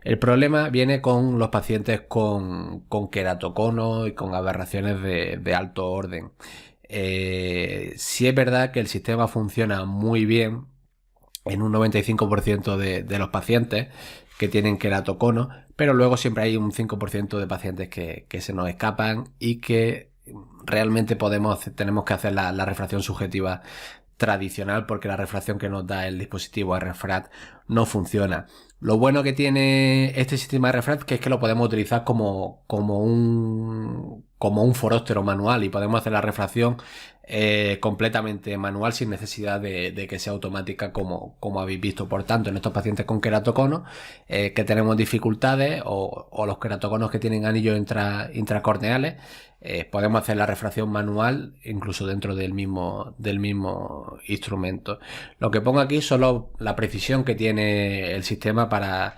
El problema viene con los pacientes con queratocono y con aberraciones de alto orden. Sí es verdad que el sistema funciona muy bien en un 95% de los pacientes que tienen queratocono, pero luego siempre hay un 5% de pacientes que se nos escapan y que realmente tenemos que hacer la refracción subjetiva tradicional porque la refracción que nos da el dispositivo RFRAT no funciona. Lo bueno que tiene este sistema RFRAT que es que lo podemos utilizar como un foróptero manual y podemos hacer la refracción completamente manual sin necesidad de que sea automática como habéis visto. Por tanto, en estos pacientes con queratocono que tenemos dificultades o los queratoconos que tienen anillos intracorneales, podemos hacer la refracción manual incluso dentro del mismo instrumento. Lo que pongo aquí es solo la precisión que tiene el sistema para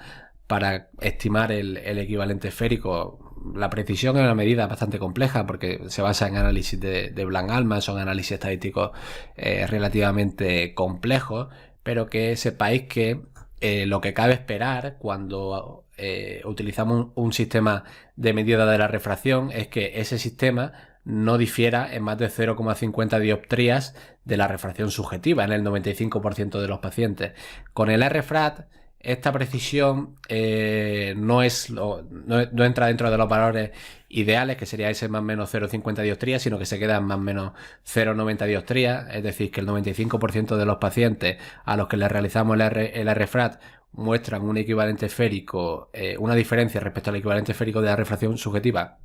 estimar el equivalente esférico. La precisión es una medida bastante compleja porque se basa en análisis de Blanc-Alman, son análisis estadísticos relativamente complejos, pero que sepáis que lo que cabe esperar cuando utilizamos un sistema de medida de la refracción es que ese sistema no difiera en más de 0,50 dioptrías de la refracción subjetiva en el 95% de los pacientes. Con el RFRAT esta precisión no entra dentro de los valores ideales, que sería ese más o menos 0,50 dioptrías, sino que se queda en más o menos 0,90 dioptrías, es decir, que el 95% de los pacientes a los que les realizamos el RFRAT muestran un equivalente esférico, una diferencia respecto al equivalente esférico de la refracción subjetiva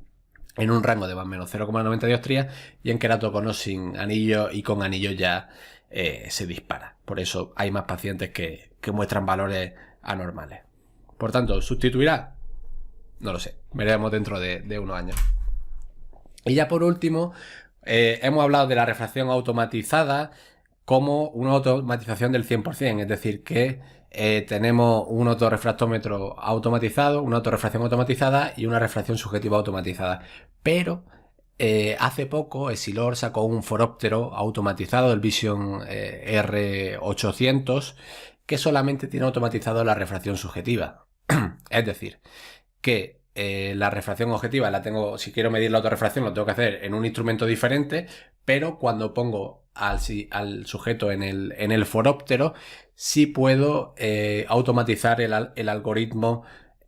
en un rango de más o menos 0,90 dioptrías, y en queratocono sin anillo y con anillo ya se dispara. Por eso hay más pacientes que muestran valores anormales. Por tanto, ¿sustituirá? No lo sé, veremos dentro de unos años. Y ya por último, hemos hablado de la refracción automatizada como una automatización del 100%, es decir, que tenemos un autorrefractómetro automatizado, una autorrefracción automatizada y una refracción subjetiva automatizada. Pero hace poco Essilor sacó un foróptero automatizado, el Vision R800, que solamente tiene automatizado la refracción subjetiva. Es decir, que la refracción objetiva la tengo, si quiero medir la autorrefracción, lo tengo que hacer en un instrumento diferente, pero cuando pongo al sujeto en el foróptero, sí puedo automatizar el algoritmo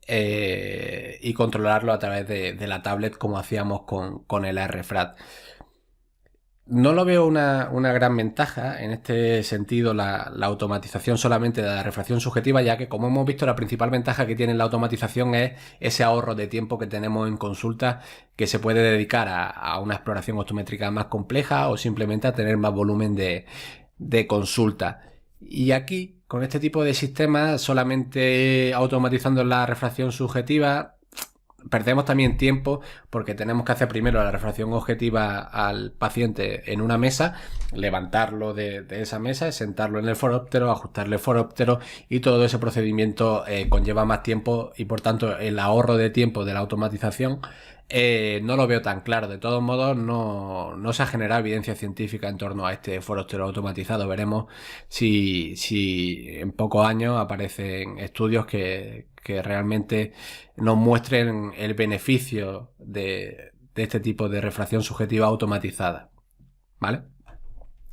y controlarlo a través de la tablet, como hacíamos con el RFRAT. No lo veo una gran ventaja en este sentido la automatización solamente de la refracción subjetiva, ya que, como hemos visto, la principal ventaja que tiene la automatización es ese ahorro de tiempo que tenemos en consulta, que se puede dedicar a una exploración optométrica más compleja o simplemente a tener más volumen de consulta. Y aquí, con este tipo de sistemas, solamente automatizando la refracción subjetiva, perdemos también tiempo, porque tenemos que hacer primero la refracción objetiva al paciente en una mesa, levantarlo de esa mesa, sentarlo en el foróptero, ajustarle el foróptero, y todo ese procedimiento conlleva más tiempo, y por tanto el ahorro de tiempo de la automatización no lo veo tan claro. De todos modos, no se ha generado evidencia científica en torno a este foróptero automatizado. Veremos si en pocos años aparecen estudios que realmente nos muestren el beneficio de este tipo de refracción subjetiva automatizada, ¿vale?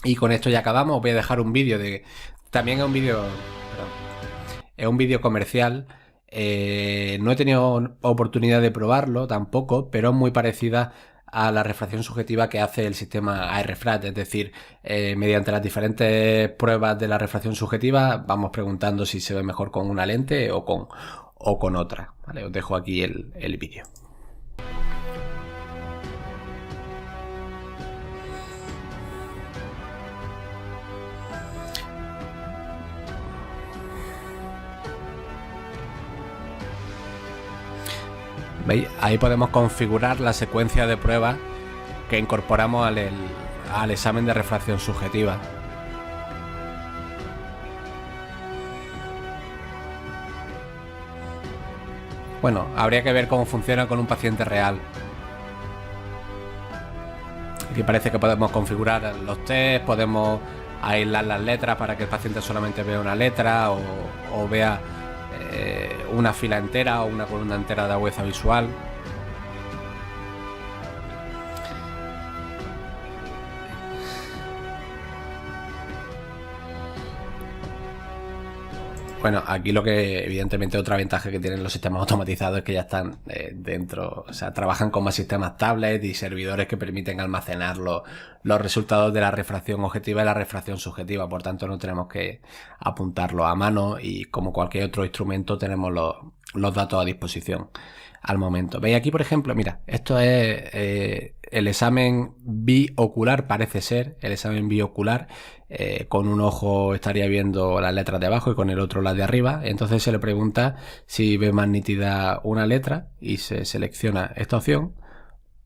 Y con esto ya acabamos. Os voy a dejar un vídeo también es un vídeo comercial. No he tenido oportunidad de probarlo tampoco, pero es muy parecida a la refracción subjetiva que hace el sistema ARFRAT, es decir, mediante las diferentes pruebas de la refracción subjetiva vamos preguntando si se ve mejor con una lente o con otra, ¿vale? Os dejo aquí el vídeo. ¿Veis? Ahí podemos configurar la secuencia de pruebas que incorporamos al examen de refracción subjetiva. Bueno, habría que ver cómo funciona con un paciente real. Aquí parece que podemos configurar los test, podemos aislar las letras para que el paciente solamente vea una letra o vea una fila entera o una columna entera de agudeza visual. Bueno, aquí lo que evidentemente otra ventaja que tienen los sistemas automatizados es que ya están dentro, o sea, trabajan con más sistemas tablet y servidores que permiten almacenar los resultados de la refracción objetiva y la refracción subjetiva. Por tanto, no tenemos que apuntarlo a mano, y como cualquier otro instrumento tenemos los datos a disposición al momento. ¿Veis aquí, por ejemplo? Mira, esto es el examen biocular, parece ser el examen biocular. Con un ojo estaría viendo las letras de abajo y con el otro las de arriba. Entonces se le pregunta si ve más nítida una letra y se selecciona esta opción,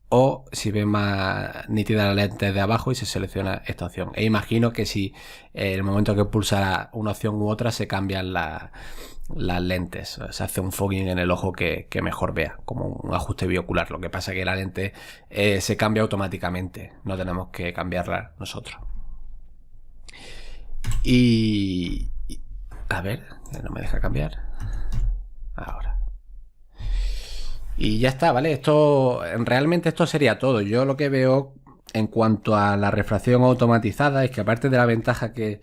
o si ve más nítida la lente de abajo y se selecciona esta opción. E imagino que si en el momento que pulsa una opción u otra se cambian las lentes, se hace un fogging en el ojo que mejor vea, como un ajuste biocular. Lo que pasa es que la lente se cambia automáticamente, no tenemos que cambiarla nosotros. Y a ver, me deja cambiar ahora. Y ya está, ¿vale? Realmente esto sería todo. Yo lo que veo en cuanto a la refracción automatizada es que, aparte de la ventaja que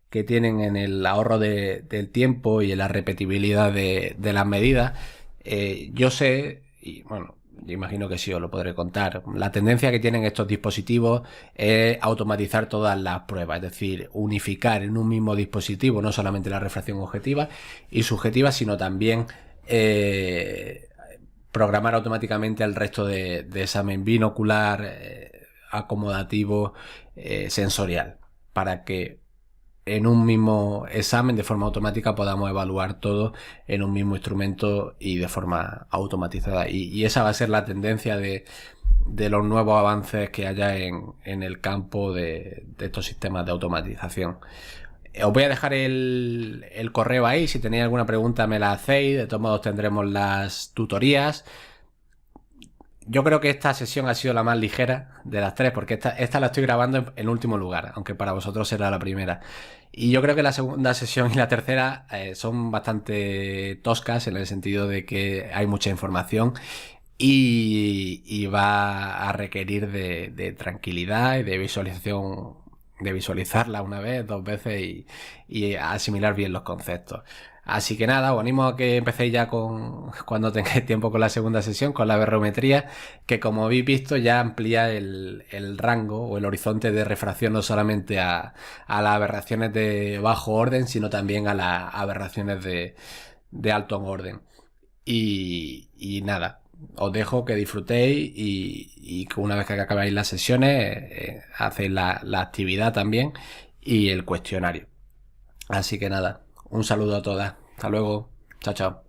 que tienen en el ahorro del tiempo y en la repetibilidad de las medidas. Yo sé, y bueno, yo imagino que sí os lo podré contar, la tendencia que tienen estos dispositivos es automatizar todas las pruebas, es decir, unificar en un mismo dispositivo no solamente la refracción objetiva y subjetiva, sino también programar automáticamente el resto de examen binocular, acomodativo, sensorial, para que en un mismo examen de forma automática podamos evaluar todo en un mismo instrumento y de forma automatizada. Y esa va a ser la tendencia de los nuevos avances que haya en el campo de estos sistemas de automatización. Os voy a dejar el correo ahí, si tenéis alguna pregunta me la hacéis, de todos modos tendremos las tutorías. Yo creo que esta sesión ha sido la más ligera de las tres, porque esta la estoy grabando en último lugar, aunque para vosotros será la primera. Y yo creo que la segunda sesión y la tercera son bastante toscas, en el sentido de que hay mucha información y va a requerir de tranquilidad y de visualización, de visualizarla una vez, dos veces y asimilar bien los conceptos. Así que nada, os animo a que empecéis ya cuando tengáis tiempo con la segunda sesión, con la aberrometría, que como habéis visto ya amplía el rango o el horizonte de refracción no solamente a las aberraciones de bajo orden, sino también a las aberraciones de alto orden. Y nada, os dejo que disfrutéis y que una vez que acabáis las sesiones hacéis la actividad también y el cuestionario. Así que nada, un saludo a todas. Hasta luego. Chao, chao.